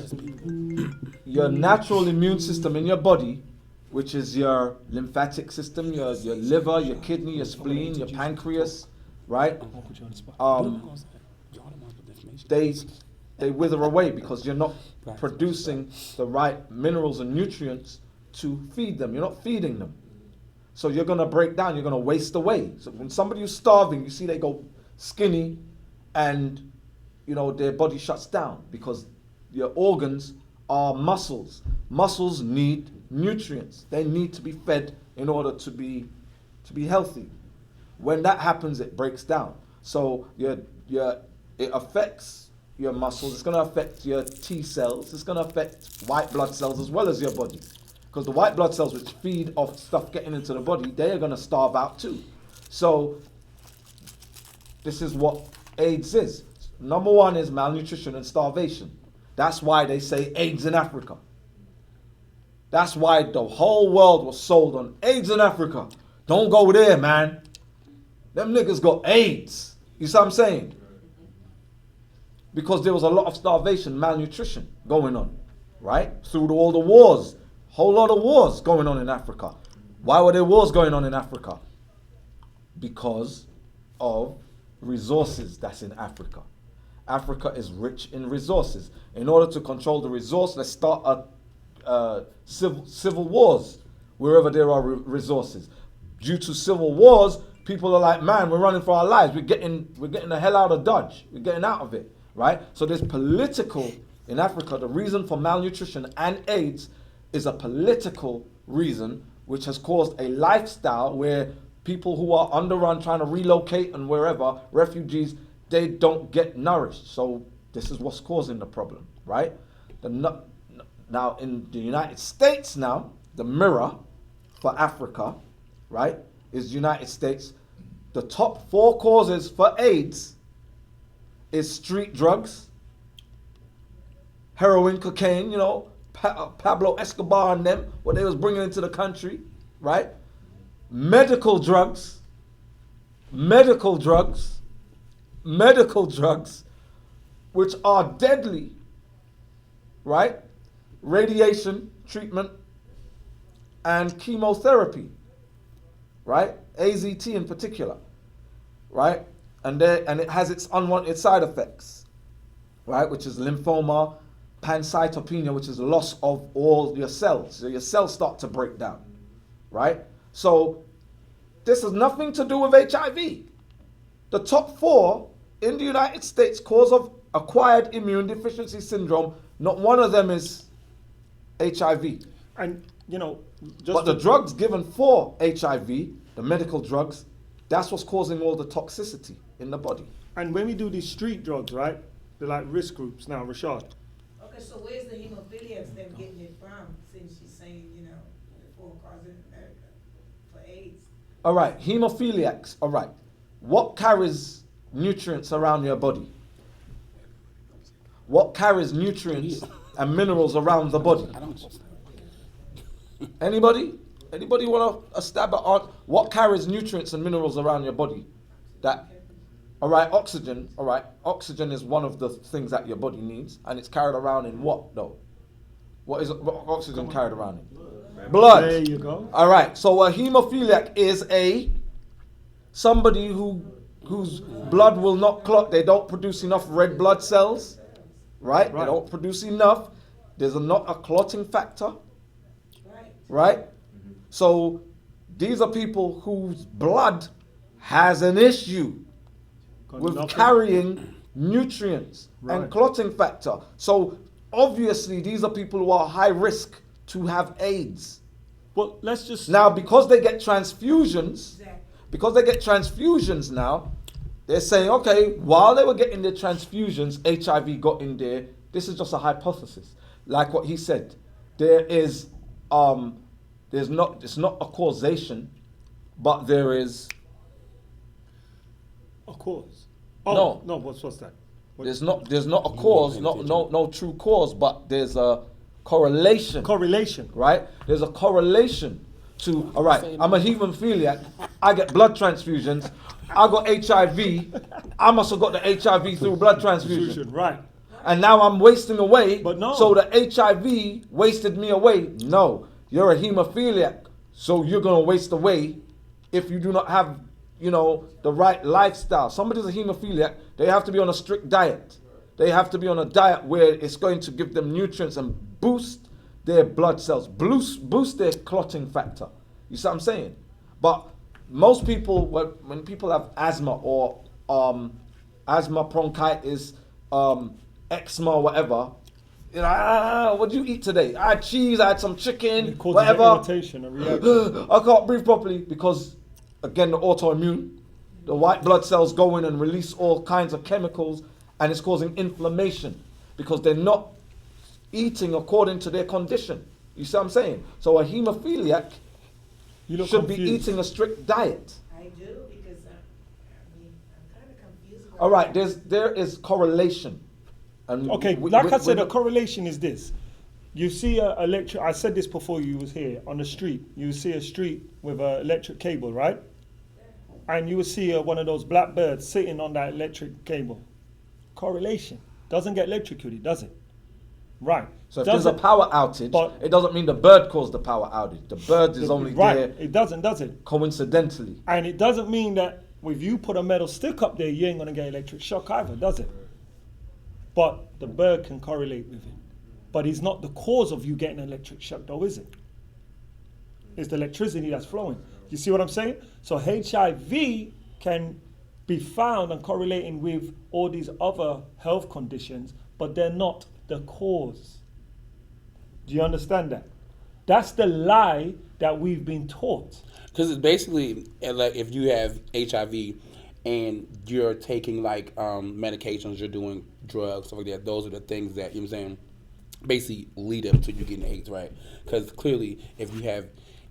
your natural immune system in your body, which is your lymphatic system, your liver, your kidney, your spleen, your pancreas, right? They wither away because you're not producing the right minerals and nutrients to feed them. You're not feeding them. So you're going to break down. You're going to waste away. So when somebody who's starving, you see they go skinny and, you know, their body shuts down because your organs are muscles. Muscles need nutrients. They need to be fed in order to be healthy. When that happens, it breaks down. So it affects your muscles. It's going to affect your T cells. It's going to affect white blood cells as well as your body. Because the white blood cells which feed off stuff getting into the body, they are going to starve out too. So this is what AIDS is. Number one is malnutrition and starvation. That's why they say AIDS in Africa. That's why the whole world was sold on AIDS in Africa. Don't go there, man. Them niggas got AIDS. You see what I'm saying? Because there was a lot of starvation, malnutrition going on, right? Through all the wars. Whole lot of wars going on in Africa. Why were there wars going on in Africa? Because of resources that's in Africa. Africa is rich in resources. In order to control the resource, let's start civil wars wherever there are resources. Due to civil wars, people are like, man, we're running for our lives. We're getting the hell out of Dodge. We're getting out of it, right? So there's political in Africa. The reason for malnutrition and AIDS is a political reason which has caused a lifestyle where people who are on the run trying to relocate and wherever, refugees, they don't get nourished. So this is what's causing the problem, right? Now in the United States now, the mirror for Africa, right, is United States. The top 4 causes for AIDS is street drugs, heroin, cocaine, you know, Pablo Escobar and them, what they was bringing into the country, right? Medical drugs, which are deadly, right? Radiation treatment and chemotherapy, right? AZT in particular, right? And it has its unwanted side effects, right? Which is lymphoma, pancytopenia, which is loss of all your cells. So your cells start to break down, right? So this has nothing to do with HIV. The top 4 in the United States cause of acquired immune deficiency syndrome, not one of them is HIV. And, you know, but the drugs given for HIV, the medical drugs, that's what's causing all the toxicity in the body. And when we do these street drugs, right, they're like risk groups now, Rashad. Okay, so where's the hemophiliacs them getting it from, since she's saying, you know, the 4 causes in America for AIDS? All right, hemophiliacs, all right. What carries nutrients around your body? What carries nutrients and minerals around the body? Anybody? Anybody want a stab at what carries nutrients and minerals around your body? All right, oxygen. All right, oxygen is one of the things that your body needs, and it's carried around in what though? What is oxygen carried around in? Blood. There you go. All right. So a hemophiliac is somebody whose blood will not clot. They don't produce enough red blood cells. Right? They don't produce enough. There's not a clotting factor. Right? So these are people whose blood has an issue with carrying nutrients and clotting factor. So obviously these are people who are high risk to have AIDS. Well, let's just Now because they get transfusions, now, they're saying, okay, while they were getting their transfusions, HIV got in there. This is just a hypothesis. Like what he said, it's not a causation, but there is a cause. No. What's that? There's not a cause, no true cause, but there's a correlation. Correlation. Right? There's a correlation to, all right, I'm a hemophiliac, I get blood transfusions, I got HIV, I must have got the HIV through blood transfusion. Right. And now I'm wasting away, But no. so the HIV wasted me away. No, you're a hemophiliac, so you're going to waste away if you do not have, the right lifestyle. Somebody's a hemophiliac, they have to be on a strict diet. They have to be on a diet where it's going to give them nutrients and boost their blood cells, boost their clotting factor. You see what I'm saying? But most people, when people have asthma or asthma, bronchitis, eczema, whatever, what did you eat today? I had cheese, I had some chicken, whatever. Irritation, a reaction. I can't breathe properly because, again, the autoimmune, the white blood cells go in and release all kinds of chemicals, and it's causing inflammation because they're not eating according to their condition. You see what I'm saying? So a hemophiliac should be eating a strict diet. I do, because I'm kind of confused. All right, there is correlation. And Okay, like I said, a correlation is this. You see a electric, I said this before you was here, on the street. You see a street with an electric cable, right? And you will see one of those black birds sitting on that electric cable. Correlation. Doesn't get electrocuted, does it? Right. So if there's a power outage, it doesn't mean the bird caused the power outage. The bird is only there. It doesn't, does it? Coincidentally. And it doesn't mean that if you put a metal stick up there, you ain't gonna get electric shock either, does it? But the bird can correlate with it. But it's not the cause of you getting electric shock, though, is it? It's the electricity that's flowing. You see what I'm saying? So HIV can be found and correlating with all these other health conditions, but they're not the cause. Do you understand that? That's the lie that we've been taught. Because it's basically like if you have HIV and you're taking like medications, you're doing drugs, stuff like that. Those are the things that, you know what I'm saying, basically lead up to you getting AIDS, right? Because clearly, if you have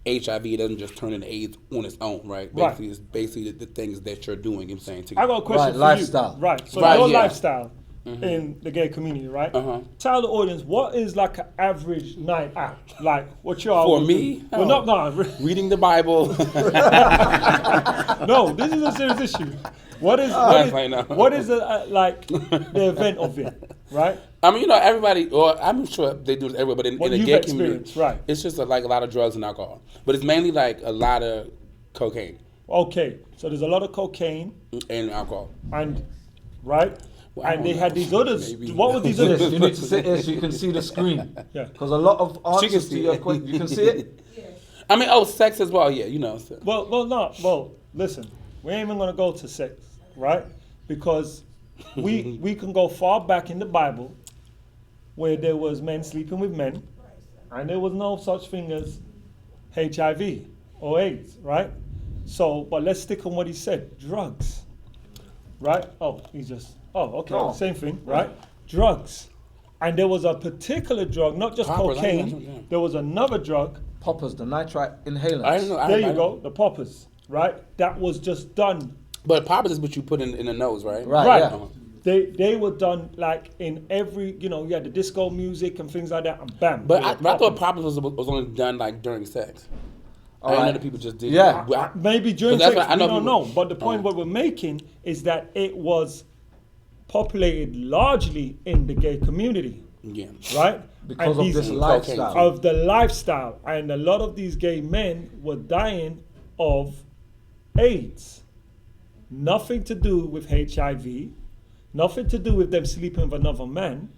HIV, it doesn't just turn into AIDS on its own, right? Basically, it's basically the things that you're doing, you know what I'm saying. I got a question for lifestyle. you. Right, so Right, your yeah. lifestyle in the gay community, right? Tell the audience, what is like an average night out? Like, what you all For would me? do? Well, not gone. Reading the Bible. No, this is a serious issue. What is like the event of it, right? I mean, everybody, or I'm sure they do this everywhere, but in What the you've gay experienced, community, right. it's just like a lot of drugs and alcohol. But it's mainly like a lot of cocaine Okay, so there's a lot of cocaine and alcohol. and, right? Well, I And don't they know. had these others. Maybe. What were these Yes, others? you need to sit here so you can see the screen. Yeah. Because a lot of She can answers to see your it. question, you can see it? I mean, sex as well, yeah, you know. So. Well, listen, we ain't even gonna go to sex, right? Because we can go far back in the Bible where there was men sleeping with men, and there was no such thing as HIV or AIDS, right? So, but let's stick on what he said, drugs, right? Okay, No. same thing, right? Drugs. And there was a particular drug, not just Poppers, I know, cocaine, yeah. there was another drug. Poppers, the nitrite inhalants. I don't know. There you go, the poppers, right? That was just done. But poppers is what you put in the nose, right? Right, yeah. They were done like in every, you had the disco music and things like that, and bam. But they I were thought popping. poppers was only done like during sex. All I know right. that people just did. Yeah. Well, Maybe during But that's sex, what I we know don't people- know. But the point what we're making is that it was populated largely in the gay community. Yeah. right? Because And of this these- lifestyle. of the lifestyle, and a lot of these gay men were dying of AIDS. Nothing to do with HIV, nothing to do with them sleeping with another man,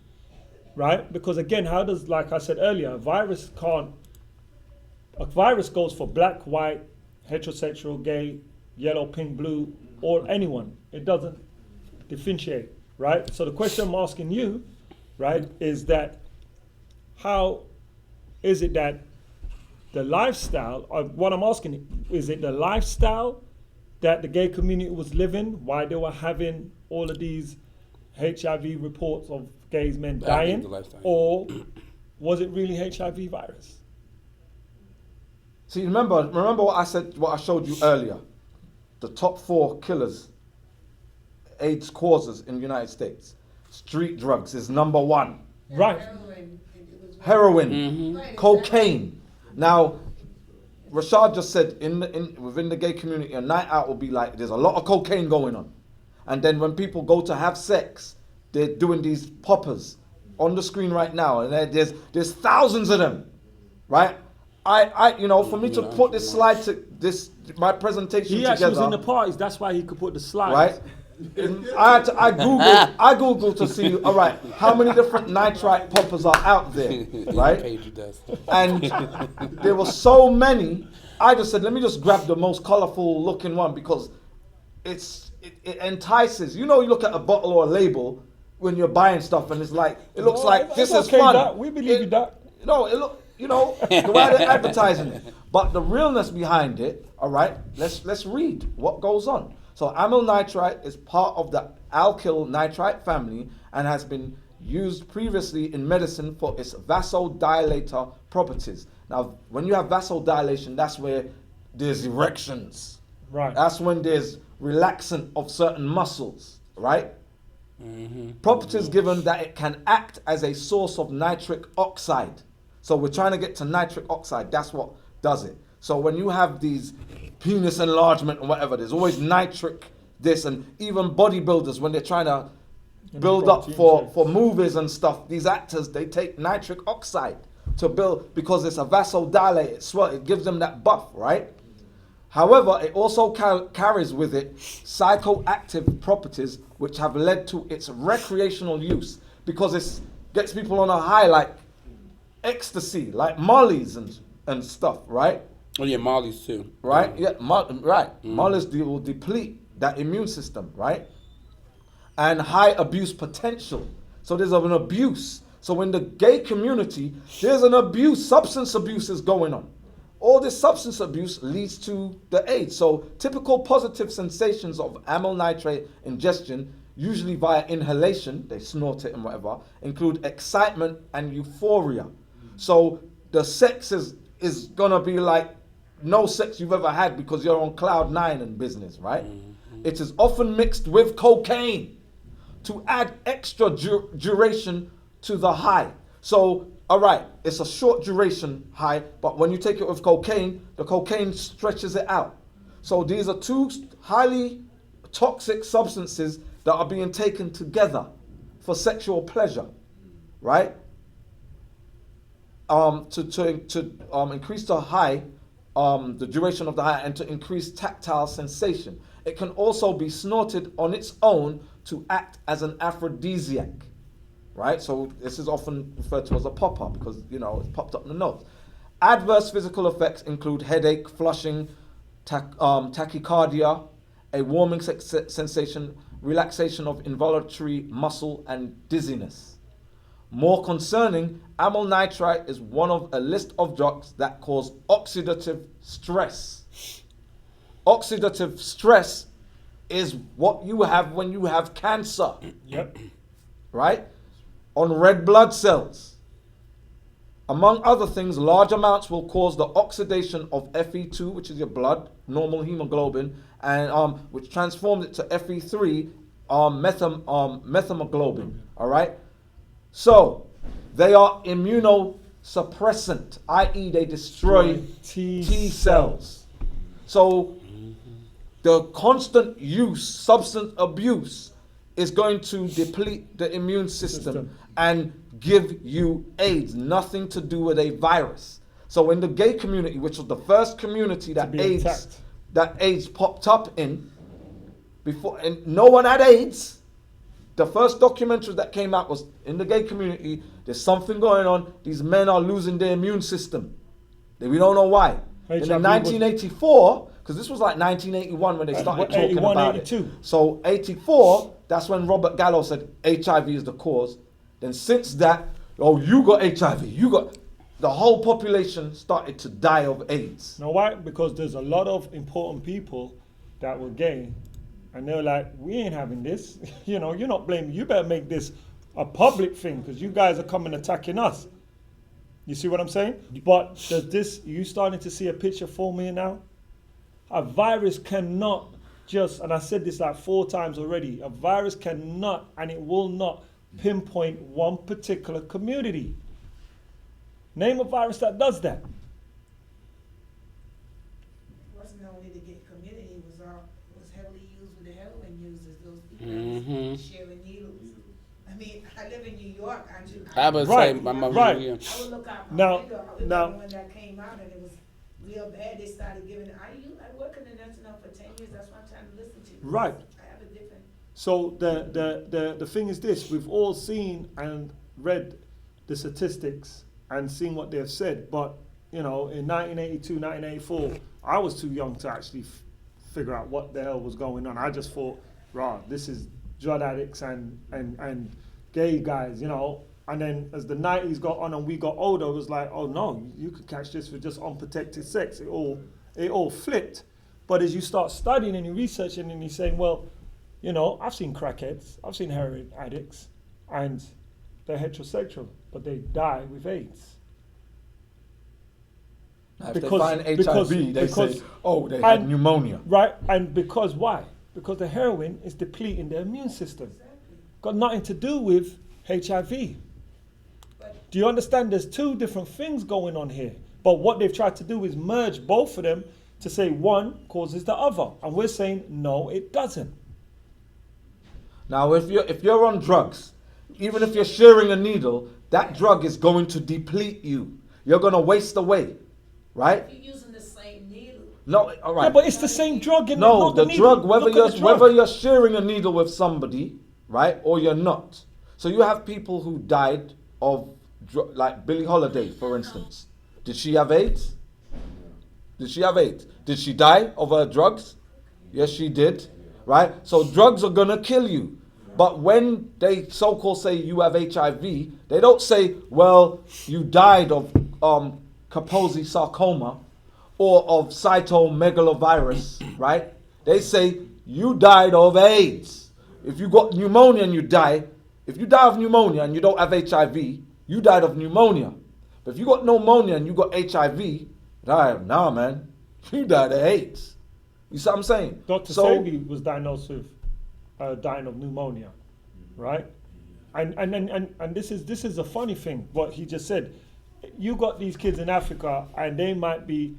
right? Because again, how does, like I said earlier, a virus goes for black, white, heterosexual, gay, yellow, pink, blue, or anyone. It doesn't differentiate, right? So the question I'm asking you, right, is that how is it that the lifestyle, what I'm asking, is it the lifestyle that the gay community was living while they were having all of these HIV reports of gays men The dying, lifestyle. or was it really HIV virus? See, remember what I said, what I showed you earlier. The top 4 killers, AIDS causes in the United States. Street drugs is number 1. Right. Heroin, cocaine. Now, Rashad just said within the gay community, a night out will be like there's a lot of cocaine going on, and then when people go to have sex, they're doing these poppers on the screen right now, and there's thousands of them, right? I for me to put this slide to my presentation He actually was in together, the parties, that's why he could put the slides. right? I googled to see, all right, how many different nitrite poppers are out there, right? Page does. And there were so many. I just said, let me just grab the most colorful looking one because it entices. You know, you look at a bottle or a label when you're buying stuff, and it's like it looks like this is okay, fun. Doc. We believe you, Doc. No, it look. You know, the way they're advertising it. But the realness behind it, all right, let's read what goes on. So amyl nitrite is part of the alkyl nitrite family and has been used previously in medicine for its vasodilator properties. Now, when you have vasodilation, that's where there's erections. Right. That's when there's relaxant of certain muscles, right? Properties given that it can act as a source of nitric oxide. So we're trying to get to nitric oxide. That's what does it. So when you have these penis enlargement or whatever, there's always nitric this, and even bodybuilders, when they're trying to build up for movies and stuff, these actors, they take nitric oxide to build because it's a vasodilator. It gives them that buff, right? However, it also carries with it psychoactive properties which have led to its recreational use because it gets people on a high like ecstasy, like mollies and stuff, right? Oh yeah, Molly's too. Right? Yeah, mollies will deplete that immune system, right? And high abuse potential. So there's an abuse. So in the gay community, there's an abuse, substance abuse is going on. All this substance abuse leads to the AIDS. So typical positive sensations of amyl nitrate ingestion, usually via inhalation, they snort it and whatever, include excitement and euphoria. So the sex is gonna be like no sex you've ever had because you're on cloud 9 in business, right? It is often mixed with cocaine to add extra duration to the high. So, all right, it's a short duration high, but when you take it with cocaine, the cocaine stretches it out. So these are 2 highly toxic substances that are being taken together for sexual pleasure, right? To increase the high, the duration of the high, and to increase tactile sensation. It can also be snorted on its own to act as an aphrodisiac, right? So this is often referred to as a popper because, you know, it's popped up in the nose. Adverse physical effects include headache, flushing, tachycardia, a warming sensation, relaxation of involuntary muscle, and dizziness. More concerning, amyl nitrite is one of a list of drugs that cause oxidative stress. Oxidative stress is what you have when you have cancer. Yep. Right? On red blood cells. Among other things, large amounts will cause the oxidation of Fe2, which is your blood, normal hemoglobin, and which transforms it to Fe3, methemoglobin. All right? So, they are immunosuppressant, i.e. they destroy T cells. So, the constant use, substance abuse, is going to deplete the immune system and give you AIDS. Nothing to do with a virus. So in the gay community, which was the first community that AIDS popped up in, before, and no one had AIDS. The first documentary that came out was in the gay community. There's something going on. These men are losing their immune system. We don't know why. And in 1984, because this was like 1981 when they started talking about 82. It. So 84, that's when Robert Gallo said HIV is the cause. Then since that, oh, you got HIV. The whole population started to die of AIDS. Know why? Because there's a lot of important people that were gay. And they were like, we ain't having this. You're not blaming. You better make this a public thing because you guys are coming attacking us. You see what I'm saying? But you starting to see a picture for me now? A virus cannot and I said this like 4 times already, a virus cannot and it will not pinpoint one particular community. Name a virus that does that. Wasn't only the gay community, was heavily used with the heroin users, those people that was sharing needles. I mean, I live in New York. I would look out my window. I remember when that came out and it was real bad. They started giving. I work in the nursing home for 10 years. That's why I'm trying to listen to you. Right. I have a different. So the thing is this: we've all seen and read the statistics and seen what they've said, but in 1982, 1984, I was too young to actually figure out what the hell was going on. I just thought, this is drug addicts and gay guys, And then as the 90s got on and we got older, it was like, oh no, you could catch this with just unprotected sex. It all flipped. But as you start studying and you're researching and you're saying, well, I've seen crackheads, I've seen heroin addicts, and they're heterosexual, but they die with AIDS. If they find HIV, they say, oh, they had pneumonia. Right, and because why? Because the heroin is depleting their immune system. Got nothing to do with HIV. Do you understand? There's 2 different things going on here. But what they've tried to do is merge both of them to say one causes the other. And we're saying, no, it doesn't. Now, if you're on drugs, even if you're sharing a needle, that drug is going to deplete you. You're going to waste away, right? If you're using the same needle. No, all right. Yeah, but it's the same drug. The drug, whether you're sharing a needle with somebody, right, or you're not. So you have people who died of, like Billie Holiday, for instance. Did she have AIDS? Did she die of her drugs? Yes, she did, right? So drugs are going to kill you. But when they so-called say you have HIV, they don't say, well, you died of Kaposi sarcoma or of cytomegalovirus, right? They say you died of AIDS. If you got pneumonia and you die, if you die of pneumonia and you don't have HIV, you died of pneumonia. But if you got pneumonia and you got HIV, nah, man, you died of AIDS. You see what I'm saying? Dr. Sebi was diagnosed with dying of pneumonia, right? And this is a funny thing, what he just said. You got these kids in Africa and they might be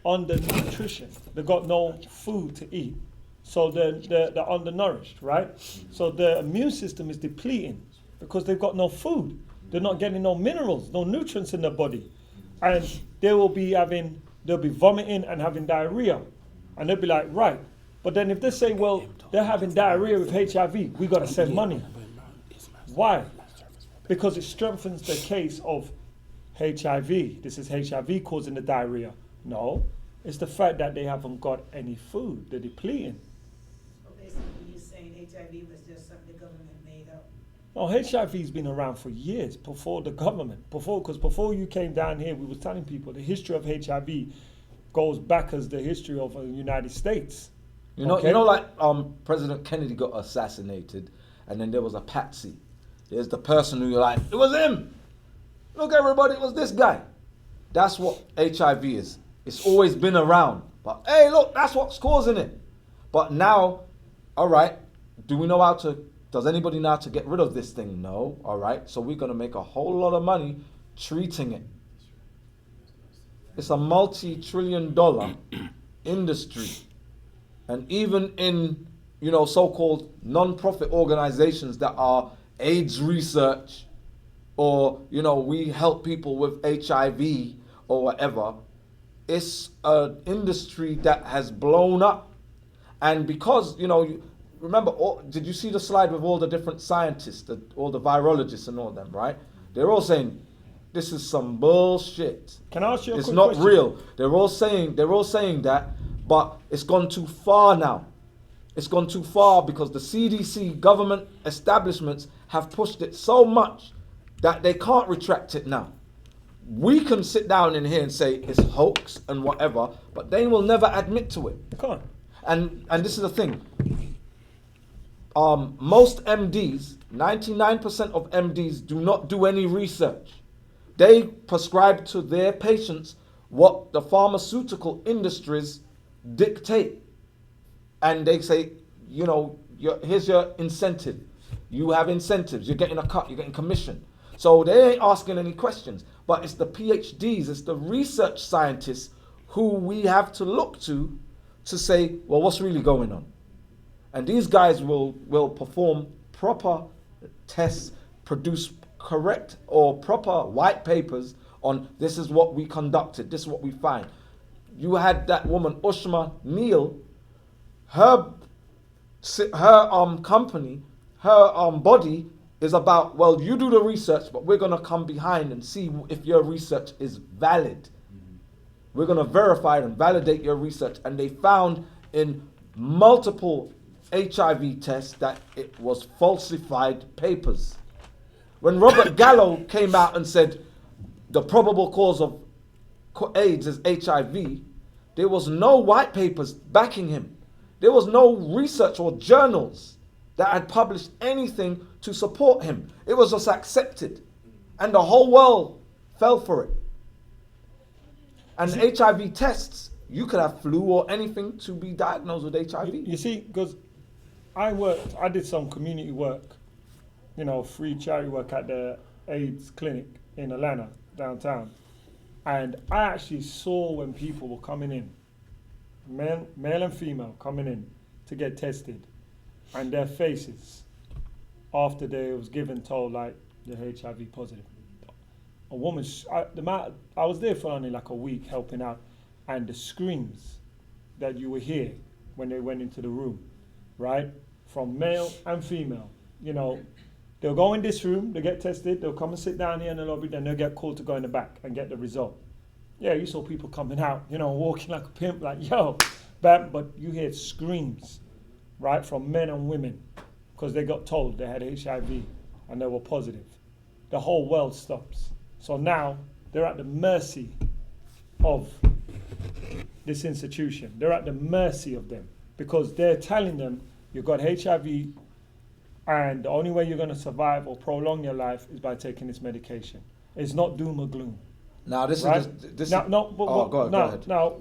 under nutrition. They got no food to eat. So they're undernourished, right? So the immune system is depleting because they've got no food. They're not getting no minerals, no nutrients in their body. And they'll be vomiting and having diarrhea. And they'll be like, right. But then if they say, well, they're having diarrhea with HIV, we got to send money. Why? Because it strengthens the case of HIV. This is HIV causing the diarrhea. No, it's the fact that they haven't got any food. They're depleting. So basically you're saying HIV was just something the government made up. No, HIV's been around for years before the government. Because before you came down here, we were telling people the history of HIV goes back as the history of the United States. You know, like President Kennedy got assassinated, and then there was a patsy. There's the person who you're like, it was him. Look, everybody, it was this guy. That's what HIV is. It's always been around. But hey, look, that's what's causing it. But now, all right, does anybody know how to get rid of this thing? No, all right. So we're going to make a whole lot of money treating it. It's a multi-trillion-dollar industry. And even in so-called non-profit organizations that are AIDS research, or we help people with HIV or whatever. It's an industry that has blown up, and because remember, did you see the slide with all the different scientists, all the virologists and all them, right? They're all saying this is some bullshit. Can I ask you a It's quick not question? real. They're all saying that, but it's gone too far now. It's gone too far because the CDC government establishments have pushed it so much that they can't retract it now. We can sit down in here and say it's hoax and whatever, but they will never admit to it. Come on. And this is the thing. Most MDs, 99% of MDs do not do any research. They prescribe to their patients what the pharmaceutical industries dictate. And they say, here's your incentive. You have incentives. You're getting a cut. You're getting commission. So they ain't asking any questions. But it's the PhDs, it's the research scientists who we have to look to say, well, what's really going on? And these guys will perform proper tests, produce correct or proper white papers on this is what we conducted, this is what we find. You had that woman, Ushma Neal, her company, her body is about, well, you do the research, but we're going to come behind and see if your research is valid. We're going to verify and validate your research. And they found in multiple HIV tests that it was falsified papers. When Robert Gallo came out and said the probable cause of AIDS is HIV, there was no white papers backing him. There was no research or journals that had published anything to support him. It was just accepted. And the whole world fell for it. And HIV tests, you could have flu or anything to be diagnosed with HIV. You see, because I did some community work, free charity work at the AIDS clinic in Atlanta, downtown. And I actually saw when people were coming in, male and female coming in to get tested, and their faces after they was told like they're HIV positive. A woman, I was there for only like a week helping out, and the screams that you would hear when they went into the room, right? From male and female, they'll go in this room, they get tested, they'll come and sit down here in the lobby, then they'll get called to go in the back and get the result. Yeah, you saw people coming out, walking like a pimp, like, yo, bam, but you hear screams, right, from men and women, because they got told they had HIV and they were positive. The whole world stops. So now they're at the mercy of this institution. They're at the mercy of them because they're telling them you've got HIV and the only way you're going to survive or prolong your life is by taking this medication. It's not doom or gloom. Now this right? is this. Now, no, but, go ahead. Now,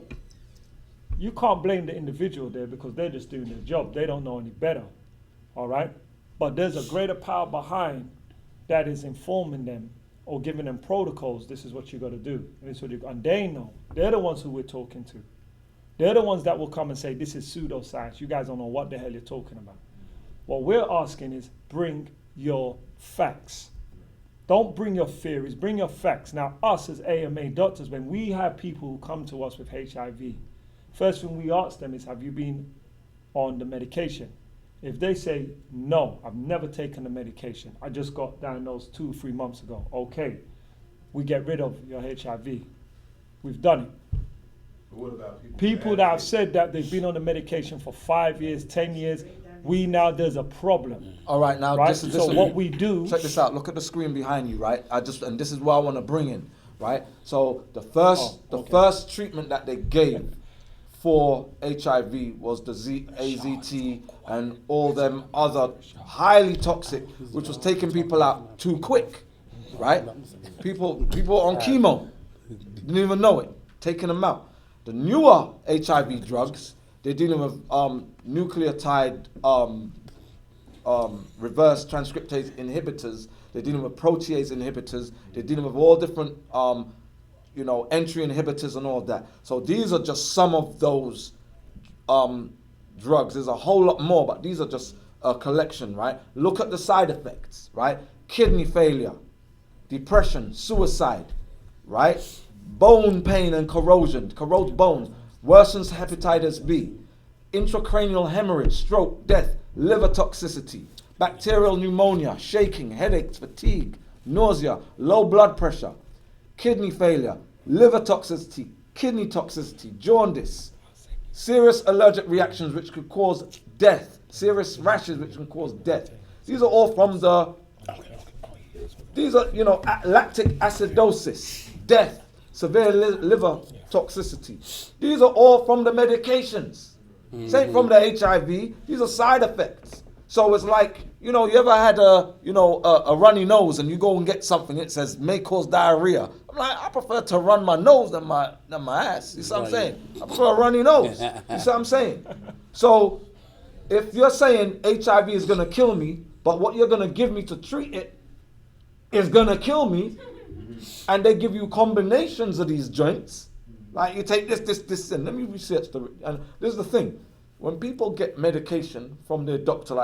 you can't blame the individual there because they're just doing their job. They don't know any better, all right? But there's a greater power behind that is informing them or giving them protocols. This is what you got to do, and this is what you. And they know. They're the ones who we're talking to. They're the ones that will come and say, "This is pseudoscience. You guys don't know what the hell you're talking about." What we're asking is, bring your facts. Don't bring your theories, bring your facts. Now, us as AMA doctors, when we have people who come to us with HIV, first thing we ask them is, have you been on the medication? If they say, no, I've never taken the medication, I just got diagnosed 2-3 months ago, okay, we get rid of your HIV. We've done it. But what about People that have said that they've been on the medication for 5 years, 10 years, there's a problem. All right, now Right? this is what we do. Check this out. Look at the screen behind you, right? And this is what I want to bring in, right? So the first treatment that they gave for HIV was the AZT and all them other highly toxic, which was taking people out too quick, right? People on chemo didn't even know it, taking them out. The newer HIV drugs, they're dealing with nucleotide reverse transcriptase inhibitors. They're dealing with protease inhibitors. They're dealing with all different, entry inhibitors and all of that. So these are just some of those drugs. There's a whole lot more, but these are just a collection, right? Look at the side effects, right? Kidney failure, depression, suicide, right? Bone pain and corrosion, corrodes bones, worsens hepatitis B, intracranial hemorrhage, stroke, death, liver toxicity, bacterial pneumonia, shaking, headaches, fatigue, nausea, low blood pressure, kidney failure, liver toxicity, kidney toxicity, jaundice, serious allergic reactions which could cause death, serious rashes which can cause death. These are all from the, these are, lactic acidosis, death, severe liver toxicity. These are all from the medications. Same from the HIV. These are side effects. So it's like, you ever had a runny nose and you go and get something, it says may cause diarrhea. I'm like, I prefer to run my nose than my ass. You see what I'm saying? I prefer a runny nose. You see what I'm saying? So if you're saying HIV is going to kill me, but what you're going to give me to treat it is going to kill me, and they give you combinations of these joints, like you take this, and let me research and this is the thing. When people get medication from their doctor,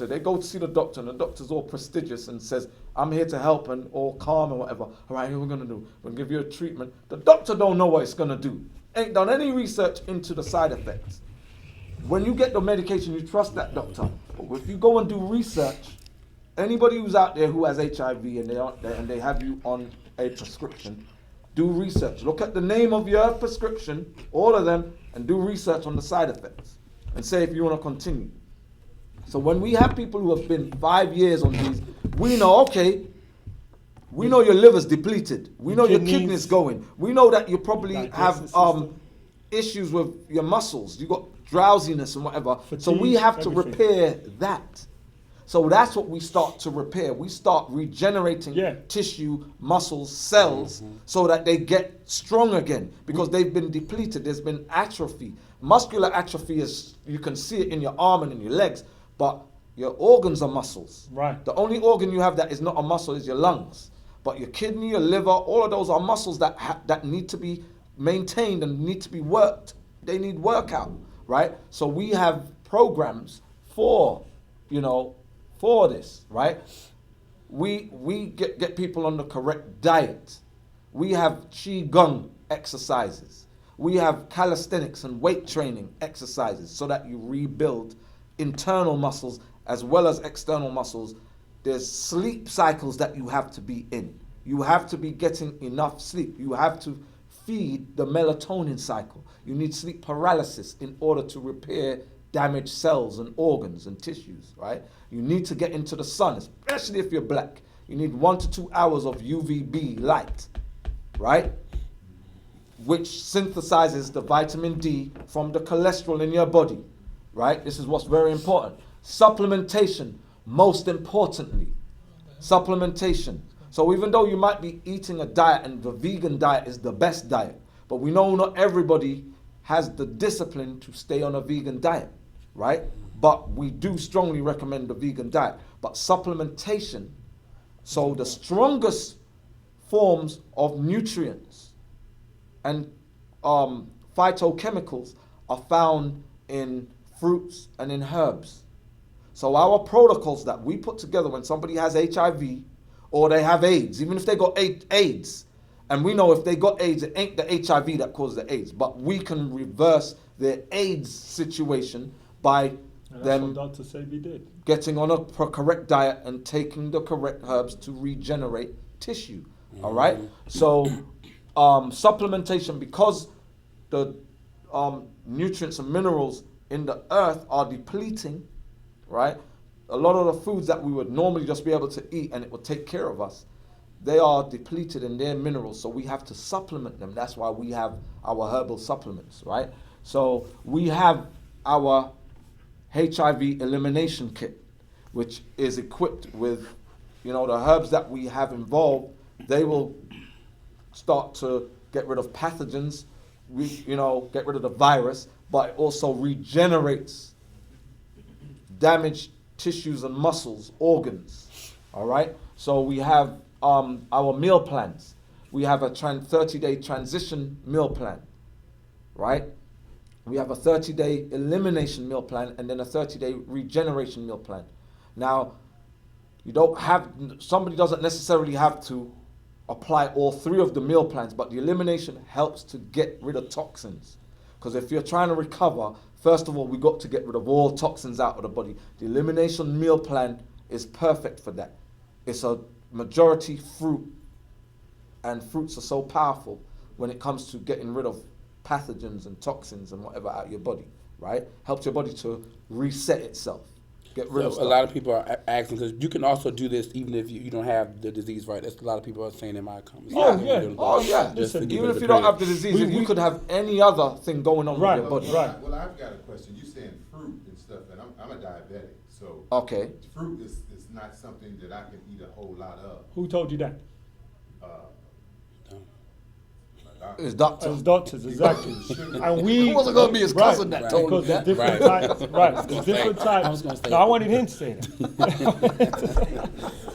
they go to see the doctor, and the doctor's all prestigious and says, I'm here to help and all calm and whatever. All right, here we're going to do. We're going to give you a treatment. The doctor don't know what it's going to do. Ain't done any research into the side effects. When you get the medication, you trust that doctor. But if you go and do research, anybody who's out there who has HIV and they have you on a prescription, do research. Look at the name of your prescription, all of them, and do research on the side effects. And say if you want to continue. So when we have people who have been 5 years on these, we know, okay, we know your liver's depleted. We know your kidneys going. We know that you probably have issues with your muscles. You got drowsiness and whatever. Fatigue, so we have to repair that. So that's what we start to repair. We start regenerating tissue, muscles, cells, so that they get strong again because they've been depleted. There's been atrophy. Muscular atrophy is, you can see it in your arm and in your legs, but your organs are muscles. Right. The only organ you have that is not a muscle is your lungs. But your kidney, your liver, all of those are muscles that need to be maintained and need to be worked. They need workout, right? So we have programs for this, right? We get people on the correct diet. We have Qigong exercises. We have calisthenics and weight training exercises so that you rebuild internal muscles as well as external muscles. There's sleep cycles that you have to be in. You have to be getting enough sleep. You have to feed the melatonin cycle. You need sleep paralysis in order to repair damaged cells and organs and tissues, right? You need to get into the sun, especially if you're black. You need 1 to 2 hours of UVB light, right? Which synthesizes the vitamin D from the cholesterol in your body, right? This is what's very important. Supplementation, most importantly. Supplementation. So even though you might be eating a diet and the vegan diet is the best diet, but we know not everybody has the discipline to stay on a vegan diet, right? But we do strongly recommend the vegan diet. But supplementation, so the strongest forms of nutrients and phytochemicals are found in fruits and in herbs. So our protocols that we put together when somebody has HIV or they have AIDS, even if they got AIDS, and we know if they got AIDS, it ain't the HIV that causes the AIDS, but we can reverse their AIDS situation by them Dr. Sebi did. Getting on a correct diet and taking the correct herbs to regenerate tissue. All right? So supplementation, because the nutrients and minerals in the earth are depleting, right? A lot of the foods that we would normally just be able to eat and it would take care of us, they are depleted in their minerals, so we have to supplement them. That's why we have our herbal supplements, right? So we have our HIV elimination kit, which is equipped with, the herbs that we have involved. They will start to get rid of pathogens, get rid of the virus, but it also regenerates damaged tissues and muscles, organs, all right? So we have our meal plans. We have a 30-day transition meal plan, right? we have a 30-day elimination meal plan and then a 30-day regeneration meal plan. Now, somebody doesn't necessarily have to apply all three of the meal plans, but the elimination helps to get rid of toxins. Because if you're trying to recover, first of all, we got to get rid of all toxins out of the body. The elimination meal plan is perfect for that. It's a majority fruit, and fruits are so powerful when it comes to getting rid of pathogens and toxins and whatever out of your body, right? Helps your body to reset itself. Get rid of stuff. A lot of people are asking, because you can also do this even if you don't have the disease, right? That's a lot of people are saying in my comments. Oh, yeah. Oh, yeah. Listen, even if you don't have the disease, you could have any other thing going on with your body. Right. Well, I've got a question. You're saying fruit and stuff, and I'm a diabetic, so okay. Fruit is not something that I can eat a whole lot of. Who told you that? His doctor. His doctors, exactly. And we it wasn't going to be his cousin that told because him that. There's different types. Right. There's different types. I was going to say. No, I wanted him to say that.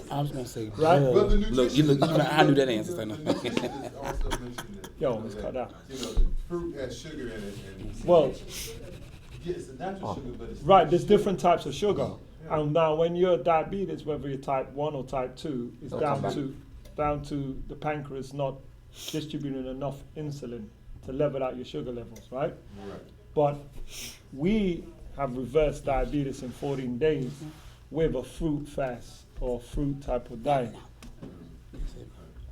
I was going to say. Right. Well, I knew that answer. Yo, it's cut out. You know, fruit has sugar in it. And Well, it's a natural sugar, but it's right. There's different types of sugar. And now, when you're diabetes, whether you're type 1 or type 2, it's down to the pancreas not distributing enough insulin to level out your sugar levels, right? Right. But we have reversed diabetes in 14 days with a fruit fast or fruit type of diet.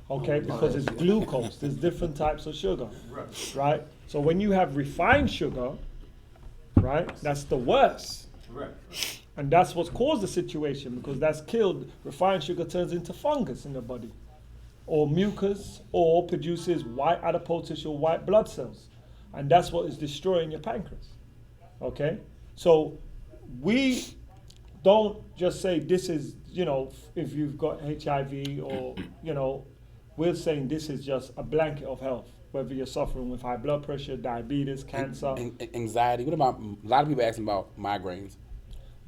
Okay, because it's glucose. There's different types of sugar, right? So when you have refined sugar, right, that's the worst. Right. And that's what's caused the situation, because that's killed. Refined sugar turns into fungus in the body, or mucus, or produces white adipose tissue, white blood cells. And that's what is destroying your pancreas. Okay? So we don't just say this is, if you've got HIV or, we're saying this is just a blanket of health, whether you're suffering with high blood pressure, diabetes, cancer. Anxiety. What about, a lot of people asking about migraines.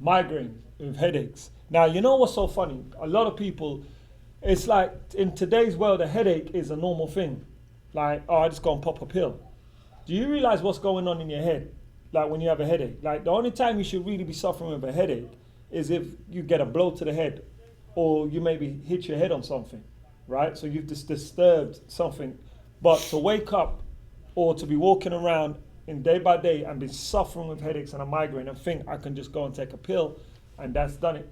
Migraine, with headaches. Now, you know what's so funny? A lot of people, it's like in today's world, a headache is a normal thing. Like, I just go and pop a pill. Do you realize what's going on in your head? Like when you have a headache. Like the only time you should really be suffering with a headache is if you get a blow to the head, or you maybe hit your head on something, right? So you've just disturbed something. But to wake up or to be walking around in day by day and be suffering with headaches and a migraine and think I can just go and take a pill and that's done it,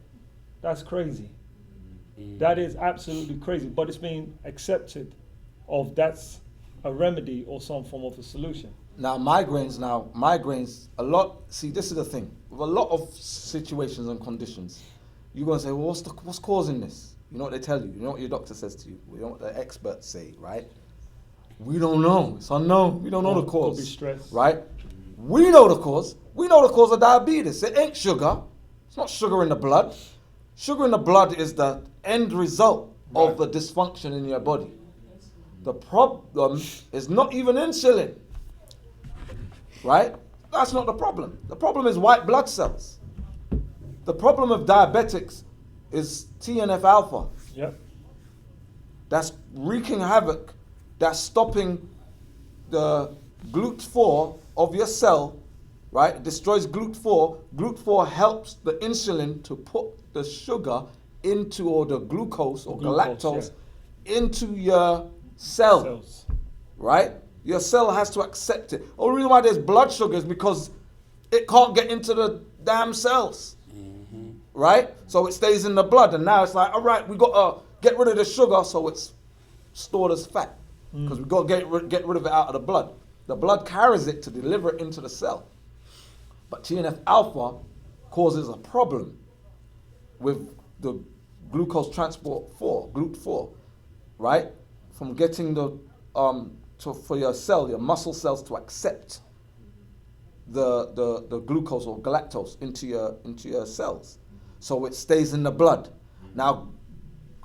that's crazy. That is absolutely crazy, but it's being accepted of that's a remedy or some form of a solution. Now migraines, see, this is the thing. With a lot of situations and conditions, you're going to say, well, what's causing this? You know what they tell you? You know what your doctor says to you? You know what the experts say, right? We don't know. It's unknown. We don't know the cause. Could be stress. Right? We know the cause. We know the cause of diabetes. It ain't sugar. It's not sugar in the blood. Sugar in the blood is the end result of the dysfunction in your body. The problem is not even insulin. Right? That's not the problem. The problem is white blood cells. The problem of diabetics is TNF alpha. Yep. That's wreaking havoc. That's stopping the GLUT4 of your cell, right? It destroys GLUT4. GLUT4 helps the insulin to put the sugar into, or the glucose or galactose into your cells, right? Your cell has to accept it. The only reason why there's blood sugar is because it can't get into the damn cells, right? So it stays in the blood, and now it's like, all right, we got to get rid of the sugar so it's stored as fat. Because we've got to get rid of it out of the blood. The blood carries it to deliver it into the cell. But TNF alpha causes a problem with the glucose transport 4, GLUT4, right? From getting the for your cell, your muscle cells to accept the glucose or galactose into your cells, so it stays in the blood. Now,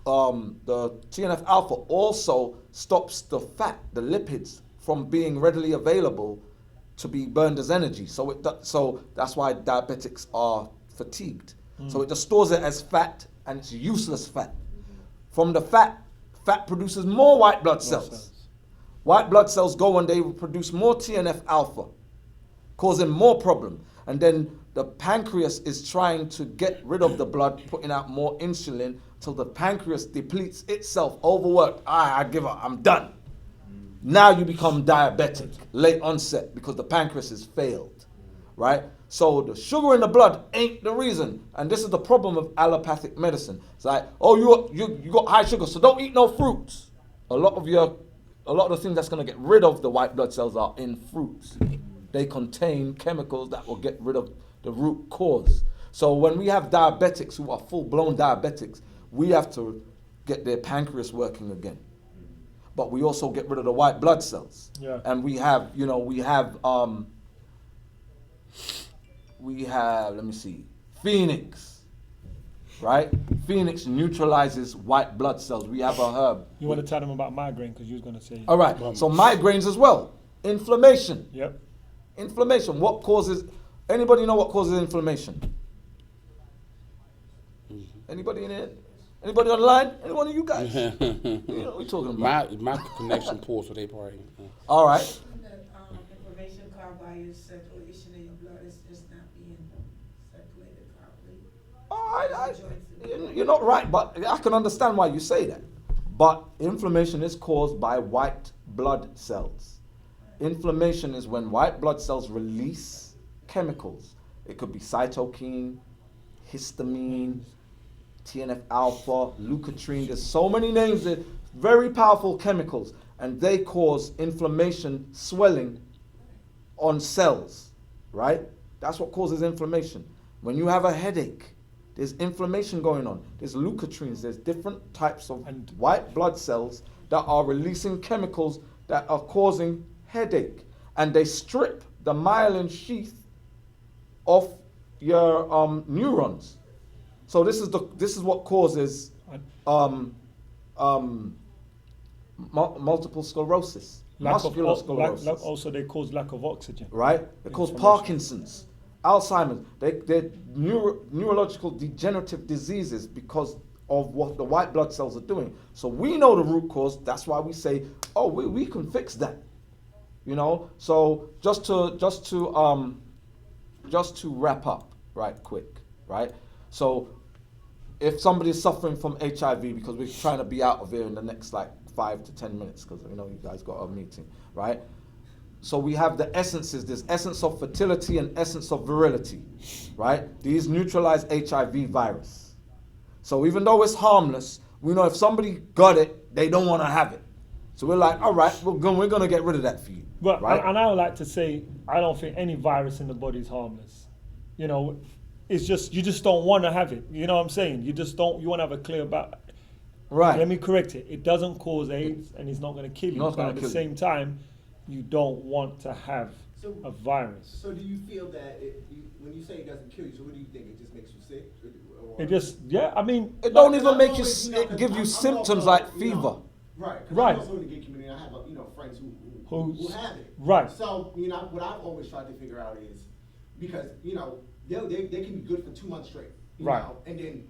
the TNF alpha also stops the fat, the lipids, from being readily available to be burned as energy. So that's why diabetics are fatigued. So it just stores it as fat, and it's useless fat. From the fat produces more white blood cells. White blood cells go and they produce more TNF alpha, causing more problem. And then the pancreas is trying to get rid of the blood, putting out more insulin, till the pancreas depletes itself, overworked. I give up, I'm done. Now you become diabetic, late onset, because the pancreas has failed, right? So the sugar in the blood ain't the reason. And this is the problem of allopathic medicine. It's like, oh, you got high sugar, so don't eat no fruits. A lot of the things that's going to get rid of the white blood cells are in fruits. They contain chemicals that will get rid of the root cause. So when we have diabetics who are full-blown diabetics, we have to get their pancreas working again. But we also get rid of the white blood cells. Yeah. And we have, let me see, Phoenix, right? Phoenix neutralizes white blood cells. We have a herb. You want to tell them about migraine, because you was going to say. All right, so migraines as well. Inflammation. Yep. Inflammation. What causes, anybody know what causes inflammation? Anybody in here? Anybody online? Any one of you guys? You know what we're talking about. My connection poor, so they probably. All right. The inflammation caused by your circulation in your blood is just not being circulated properly. You're not right, but I can understand why you say that. But inflammation is caused by white blood cells. Inflammation is when white blood cells release chemicals. It could be cytokine, histamine, TNF alpha, leukotriene. There's so many names. They're very powerful chemicals, and they cause inflammation, swelling on cells, right? That's what causes inflammation. When you have a headache, there's inflammation going on. There's leukotrienes. There's different types of white blood cells that are releasing chemicals that are causing headache, and they strip the myelin sheath off your neurons. So this is what causes multiple sclerosis, muscular sclerosis. Also, they cause lack of oxygen. Right? They cause Parkinson's, Alzheimer's. They're neurological degenerative diseases because of what the white blood cells are doing. So we know the root cause. That's why we say, oh, we can fix that. You know. So just to wrap up, right, quick, right. So if somebody is suffering from HIV, because we're trying to be out of here in the next 5 to 10 minutes, because you guys got a meeting, right? So we have the essences. There's essence of fertility and essence of virility, right? These neutralize HIV virus. So even though it's harmless, we know if somebody got it, they don't want to have it. So we're like, all right, we're going to get rid of that for you. Well, right? And I would like to say, I don't think any virus in the body is harmless. You know, it's just, you just don't want to have it. You know what I'm saying? You want to have a clear about it. Right. Let me correct it. It doesn't cause AIDS, and it's not going to kill you. But at the same time, you don't want to have a virus. So do you feel that when you say it doesn't kill you, so what do you think? It just makes you sick? It just, I mean, it don't even make you, it give you symptoms like fever. Right. Right. I'm also in the gay community. I have friends who have it. Right. So what I've always tried to figure out is, because they can be good for 2 months straight. You know, and then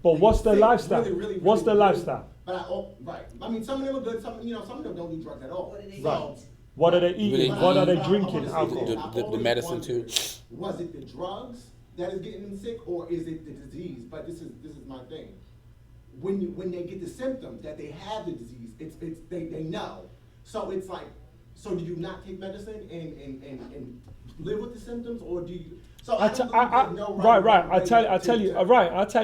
but what's the lifestyle? What's the lifestyle? Right. I mean, some of them are good. Some of them don't do drugs at all. Right. What are they eating? What are they drinking? The medicine too. Was it the drugs that is getting them sick, or is it the disease? But this is my thing. When they get the symptoms that they have the disease, they know. So it's like, so do you not take medicine and live with the symptoms, or do you? So I'll tell you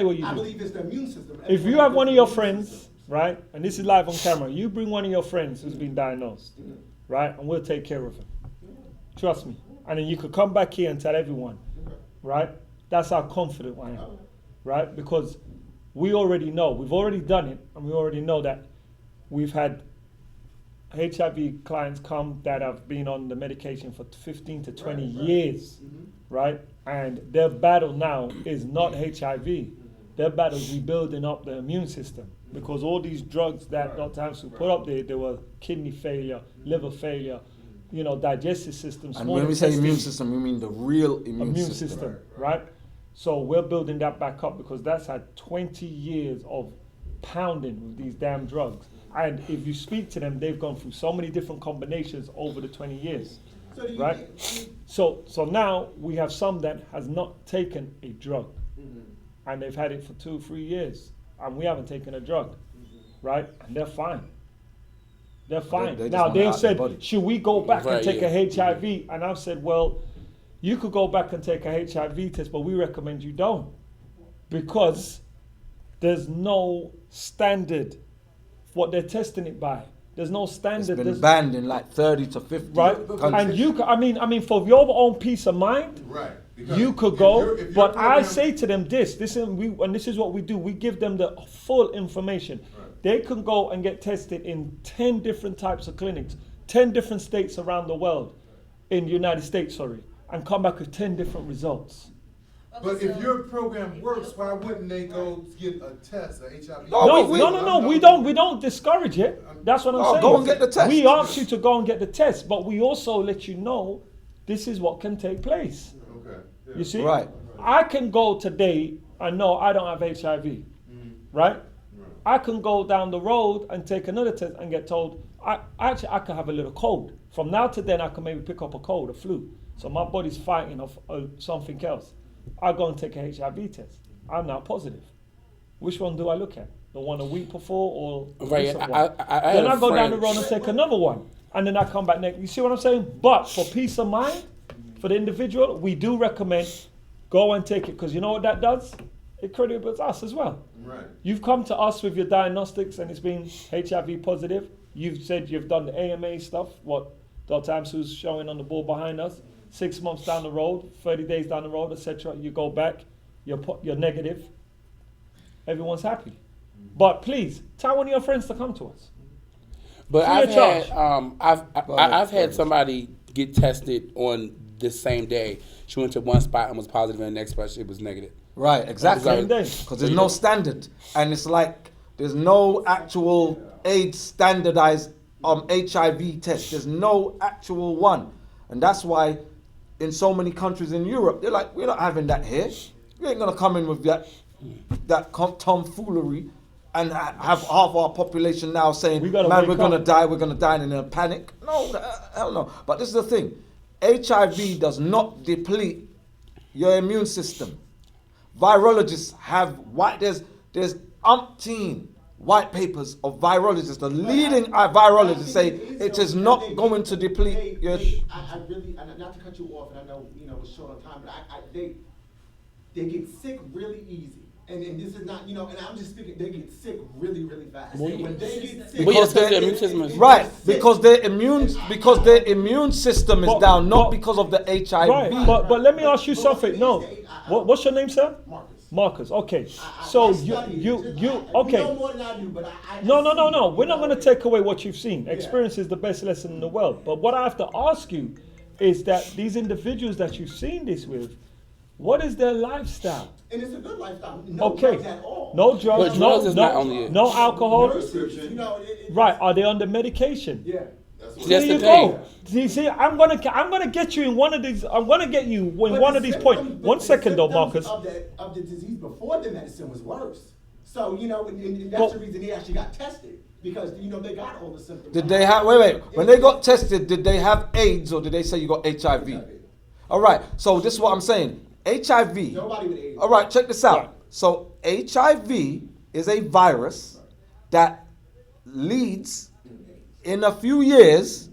what you do. I believe it's the immune system. If you have one of your friends, right, and this is live on camera, you bring one of your friends who's been diagnosed, right, and we'll take care of him. Trust me. And then you could come back here and tell everyone, right? That's how confident I am, right? Because we already know, we've already done it, and we already know that we've had HIV clients come that have been on the medication for 15 to 20 years, right? And their battle now is not HIV. Their battle is rebuilding up the immune system, because all these drugs that Dr. Hampson put up there were kidney failure, liver failure, digestive system. And when we say immune system, we mean the real immune system. Right? So we're building that back up, because that's had 20 years of pounding with these damn drugs. And if you speak to them, they've gone through so many different combinations over the 20 years. So do you right? get- So now we have some that has not taken a drug, and they've had it for 2 or 3 years, and we haven't taken a drug, right? And they're fine. They're fine. they just Now want it they've out their said, body. should we go back Right, and take yeah. a HIV? And I've said, well, you could go back and take a HIV test, but we recommend you don't, because there's no standard what they're testing it by. There's no It's standard. been There's- banned in like 30 to 50 right? countries. And you, I mean, for your own peace of mind, Right. Because you could if go. your- if your But I program- say to them this is and this is what we do. We give them the full information. Right. They can go and get tested in 10 different types of clinics, 10 different states around the world, in the United States, sorry, and come back with 10 different results. But if your program works, why wouldn't they go get a test, a HIV? No, we don't discourage it. That's what I'm No, saying. go and get the test. We ask you to go and get the test, but we also let you know this is what can take place. Okay. Yeah. You see? Right. I can go today and know I don't have HIV. Right? I can go down the road and take another test and get told, I can have a little cold. From now to then, I can maybe pick up a cold, a flu. So my body's fighting off something else. I go and take a HIV test. I'm now positive. Which one do I look at? The one a week before or the Right, recent I one? had Then a I go down friend- the road and take another one. And then I come back next. You see what I'm saying? But for peace of mind, for the individual, we do recommend go and take it, because you know what that does? It credits us as well. Right. You've come to us with your diagnostics and it's been HIV positive. You've said you've done the AMA stuff, what Dr. Amsu's showing on the board behind us. 6 months down the road, 30 days down the road, etc. You go back, you're negative. Everyone's happy. But please, tell one of your friends to come to us. But Free I've of had charge. I've had somebody get tested on the same day. She went to one spot and was positive, and the next spot it was negative. Right, exactly. Same day. Because there's no standard. And it's like there's no actual AIDS standardized HIV test. There's no actual one. And that's why in so many countries in Europe, they're like, we're not having that here. You ain't going to come in with that tomfoolery and have half our population now saying, We gotta man, wake we're going to up." die, we're going to die, and in a panic. No, hell no. But this is the thing. HIV does not deplete your immune system. Virologists have there's umpteen white papers of virologists. The leading virologists say it is not going to deplete your. I really, and not to cut you off, and I know it's short on time, but they get sick really easy. And this is not, and I'm just speaking, they get sick really, really fast. Well, And when they get sick, Well, yes, 'cause their immune system is- Right, because their immune system is down, not because of the HIV. Right, but let me ask you something. No. What's your name, sir? Marcus. Marcus, okay. I So study it. you You okay. know more than I do, but I No. just We're not going to see, take away what you've seen. Experience is the best lesson in the world. But what I have to ask you is that these individuals that you've seen this with, what is their lifestyle? And it's a good lifestyle. No Okay. drugs at all. No drugs, But drugs is not no, only it. no alcohol. Nurses, Right? Are they under medication? Yeah. That's There the you thing. go. See, I'm gonna get you in one of these. I'm gonna get you in But one the of these symptoms- points. but One the second though, symptoms Marcus. Of the disease before the medicine was worse. So, and that's Well- the reason they actually got tested. Because, they got all the symptoms. Did they have, wait, when they got tested, did they have AIDS or did they say you got HIV? All right, so this is what I'm saying. HIV. Nobody with AIDS. All right, check this out. Right. So HIV is a virus that leads in a few years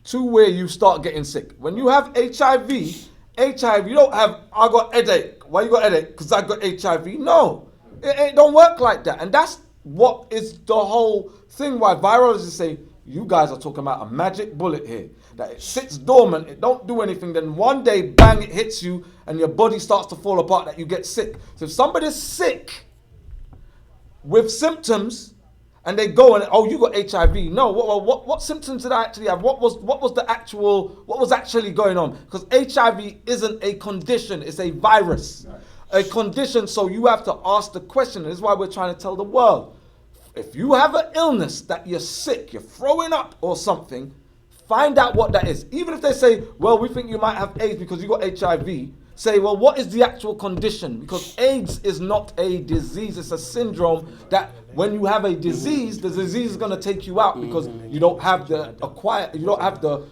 to where you start getting sick. When you have HIV, you don't have, I got headache. Why you got headache? Because I got HIV. No, it don't work like that. And that's what is the whole thing why virologists say, you guys are talking about a magic bullet here. That it sits dormant, it don't do anything, then one day, bang, it hits you and your body starts to fall apart, that you get sick. So if somebody's sick with symptoms and they go and, oh, you got HIV. No, what symptoms did I actually have? What was actually going on? Because HIV isn't a condition, it's a virus. A condition, so you have to ask the question. This is why we're trying to tell the world. If you have an illness that you're sick, you're throwing up or something, find out what that is. Even if they say, well, we think you might have AIDS because you got HIV, say, well, what is the actual condition? Because AIDS is not a disease, it's a syndrome that when you have a disease, the disease is going to take you out because you don't have the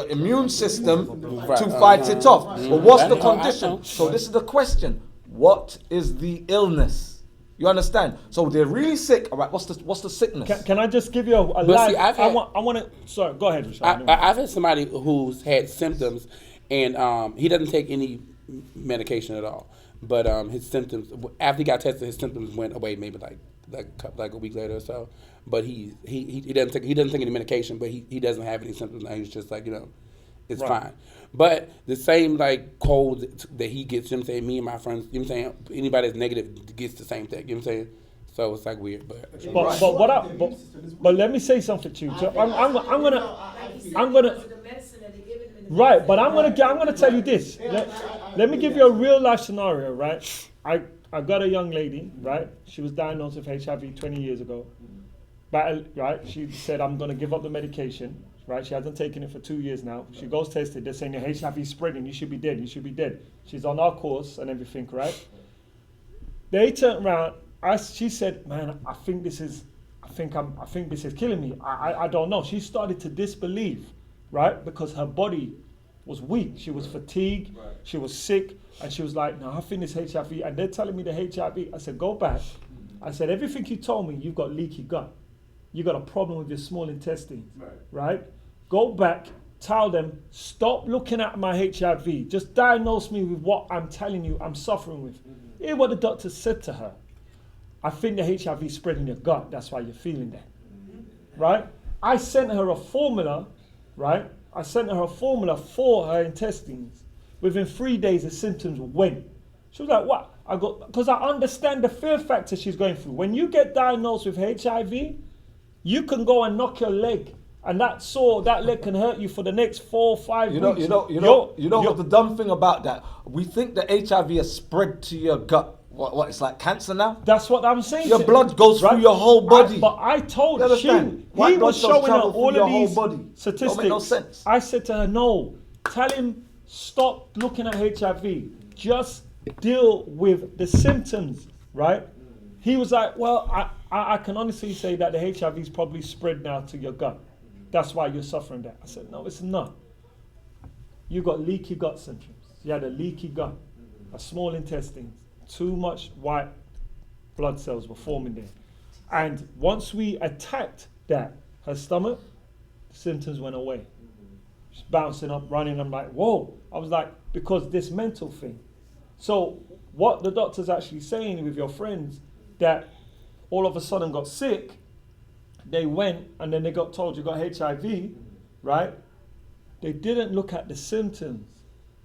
immune system Right. to fight it off. But what's I the know, I condition? know. So this is the question. What is the illness? You understand? So they're really sick. All right, what's the sickness? Can I just give you a But live? see, I've had- I want to. Sorry, go ahead, Rashad. I've had somebody who's had symptoms, and he doesn't take any medication at all. But his symptoms, after he got tested, his symptoms went away maybe like a week later or so. But he doesn't take any medication, but he doesn't have any symptoms now. He's just like, it's Right. fine. But the same like cold that he gets, you know what I'm saying, me and my friends, you know what I'm saying, anybody that's negative gets the same thing, you know what I'm saying? So it's like weird, but But let me say something to you. So I'm gonna The medicine that they give him in the right, but I'm gonna tell you this. Let me give you a real life scenario, right? I got a young lady, right? She was diagnosed with HIV 20 years ago. But right, she said I'm gonna give up the medication. Right, she hasn't taken it for 2 years now. She goes tested. They're saying your HIV is spreading. You should be dead. You should be dead. She's on our course and everything, right? They turned around. She said, "Man, I think this is killing me. I don't know." She started to disbelieve, right, because her body was weak. She was fatigued. Right. She was sick, and she was like, "No, I think this HIV." And they're telling me the HIV. I said, "Go back." I said, "Everything you told me, you've got leaky gut. You got a problem with your small intestines, right? Go back, tell them, stop looking at my HIV. Just diagnose me with what I'm telling you I'm suffering with." Hear what the doctor said to her. "I think the HIV is spreading in your gut. That's why you're feeling that." Right? I sent her a formula, right? I sent her a formula for her intestines. Within 3 days, the symptoms went. She was like, "What?" Because I understand the fear factor she's going through. When you get diagnosed with HIV, you can go and knock your leg, and that leg can hurt you for the next 4 or 5 weeks. You know what the dumb thing about that? We think the HIV has spread to your gut. What? It's like cancer now. That's what I'm saying. Your blood goes through your whole body. But I told You her, understand? he White blood was cells showing her travel through all your of whole these body. statistics. Don't make no sense. I said to her, "No, tell him stop looking at HIV. Just deal with the symptoms," right? He was like, "Well, I can honestly say that the HIV is probably spread now to your gut. That's why you're suffering that." I said, "No, it's not. You got leaky gut symptoms. You had a leaky gut, a small intestines, too much white blood cells were forming there. And once we attacked that, her stomach, the symptoms went away. She's bouncing up, running. I'm like, whoa." I was like, because this mental thing. So what the doctor's actually saying with your friends, that all of a sudden got sick, they went and then they got told you got HIV, right? They didn't look at the symptoms.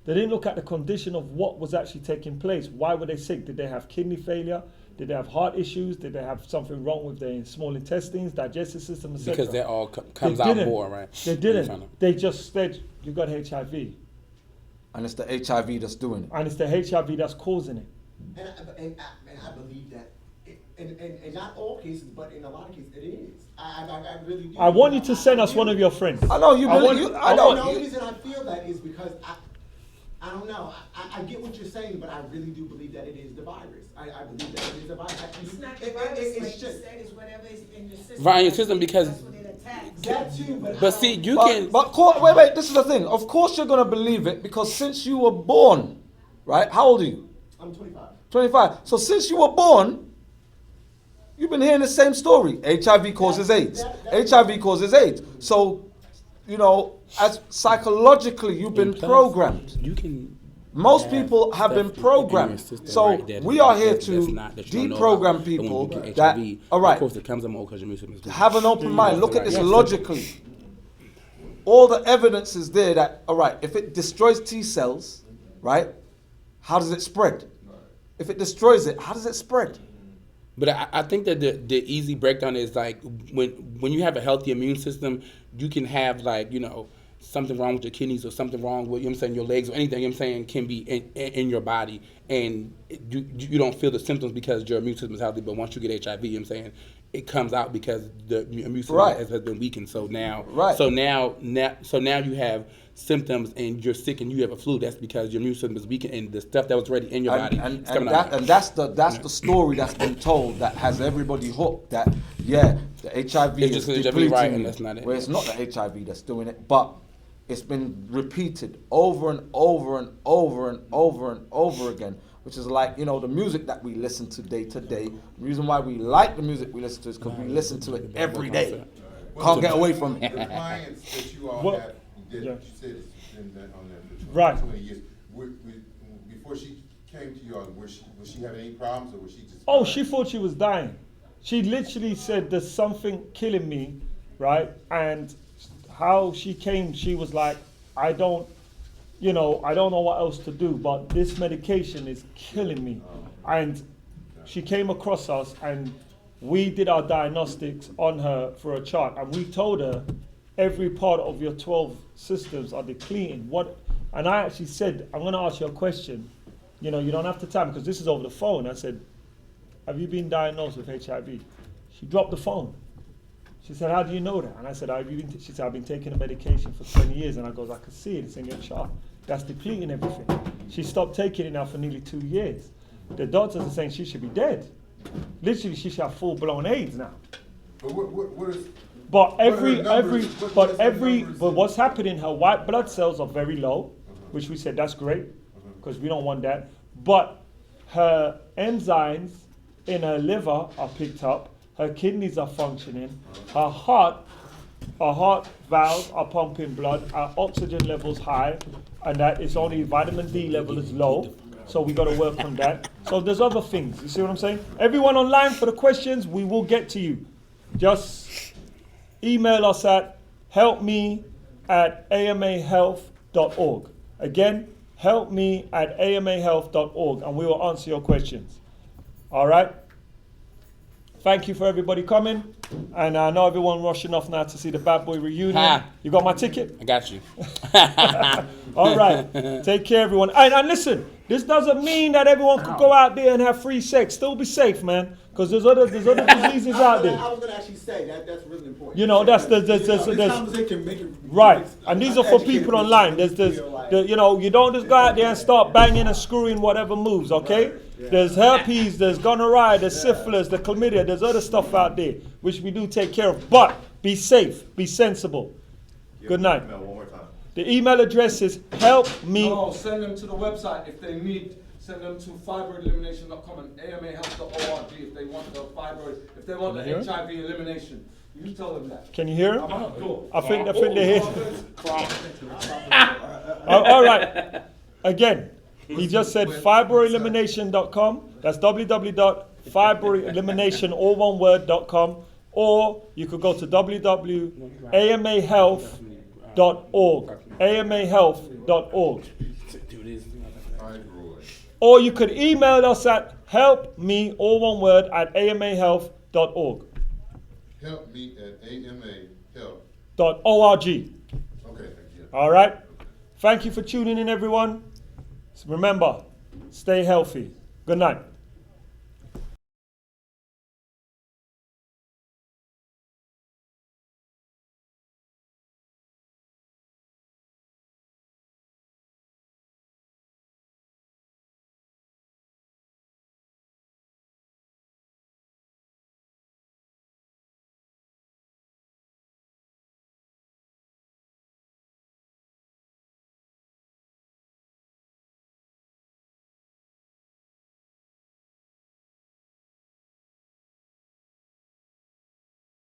They didn't look at the condition of what was actually taking place. Why were they sick? Did they have kidney failure? Did they have heart issues? Did they have something wrong with their small intestines, digestive system, etc.? because that all comes out more, right? They didn't. They just said, "You got HIV." And it's the HIV that's doing it. And it's the HIV that's causing it. And I believe that, in not all cases, but in a lot of cases, it is. I really do. I want you to send us one of your friends. I know you I believe. want- I The know. only reason I feel that is because I don't know. I get what you're saying, but I really do believe that it is the virus. I believe that it is the virus. It's not the virus, It's like you just said, it's whatever is in your system. Right, in your system, because- That's what it attacks. that too, but But see, you But, can. wait. This is the thing. Of course you're gonna believe it because since you were born, right? How old are you? I'm 25. 25. So since you were born, you've been hearing the same story. HIV causes AIDS. HIV causes AIDS. So, as psychologically, you've been programmed. You can. Most people have been programmed. So we are here to deprogram people that, all right, Of course, it comes up more because your immune system is have an open mind. Look at this logically. All the evidence is there that, all right, if it destroys T cells, right, how does it spread? If it destroys it, how does it spread? But I think that the easy breakdown is like when you have a healthy immune system, you can have something wrong with your kidneys or something wrong with your legs or anything can be in your body, and you don't feel the symptoms because your immune system is healthy. But once you get HIV, it comes out because the immune system has been weakened. So now, now you have symptoms and you're sick and you have a flu. That's because your immune system is weakened and the stuff that was already in your body is coming out. And that's the story that's been told that has everybody hooked. That the HIV It's is just HIV, depleting right, you. and that's not it. Well, it's not the HIV that's doing it, but it's been repeated over and over and over and over and over again, which is like, you know, the music that we listen to day to day. The reason why we like the music we listen to is because we listen to it every day. Can't get away from it. The clients that you all What- have, that yeah. you said is in the, on the 20, Right. 20 years, before she came to you all, was she having any problems, or was she just? Oh, she thought she was dying. She literally said, there's something killing me, right? And how she came, she was like, I don't know what else to do, but this medication is killing me. And she came across us, and we did our diagnostics on her for a chart, and we told her every part of your 12 systems are depleting. And I actually said, I'm going to ask you a question. You know, you don't have to tell me because this is over the phone. I said, have you been diagnosed with HIV? She dropped the phone. She said, how do you know that? And I said, she said, I've been taking a medication for 20 years. And I goes, I can see it, it's in your chart. That's depleting everything. She stopped taking it now for nearly 2 years. The doctors are saying she should be dead. Literally, she should have full-blown AIDS now. But what is? But But what's happening, her white blood cells are very low, which we said that's great, because we don't want that. But her enzymes in her liver are picked up, her kidneys are functioning, her heart valves are pumping blood, her oxygen levels high, and that is only vitamin D level is low. So we got to work on that. So there's other things. You see what I'm saying? Everyone online for the questions, we will get to you. Just email us at helpme@amahealth.org. Again, helpme@amahealth.org, and we will answer your questions. All right? Thank you for everybody coming. And I know everyone rushing off now to see the Bad Boy reunion. Ha. You got my ticket? I got you. All right. Take care, everyone. And listen, this doesn't mean that everyone could go out there and have free sex. Still be safe, man. Because there's other diseases out there. I was going to actually say that's really important. You know, that's this conversation make it right. And these are for people online. You don't just go out there and start banging and screwing whatever moves, okay? There's herpes, there's gonorrhea, there's syphilis, there's chlamydia, there's other stuff out there, which we do take care of. But be safe, be sensible. Good night. Email one more time. The email address is helpme. No, send them to the website if they need. Send them to fibroidelimination.com and amahealth.org if they want the fibroid, if they want the Can you hear HIV elimination. You tell them that. Can you hear him? I'm out the door. I think they hear. All right. Again, he just said fibroelimination.com. That's www.fibroelimination.com, or you could go to www.amahealth.org. amahealth.org. Or you could email us at helpme, all one word, at amahealth.org. Help me at AMAHealth. .org. Okay, thank you. All right. Thank you for tuning in, everyone. Remember, stay healthy. Good night.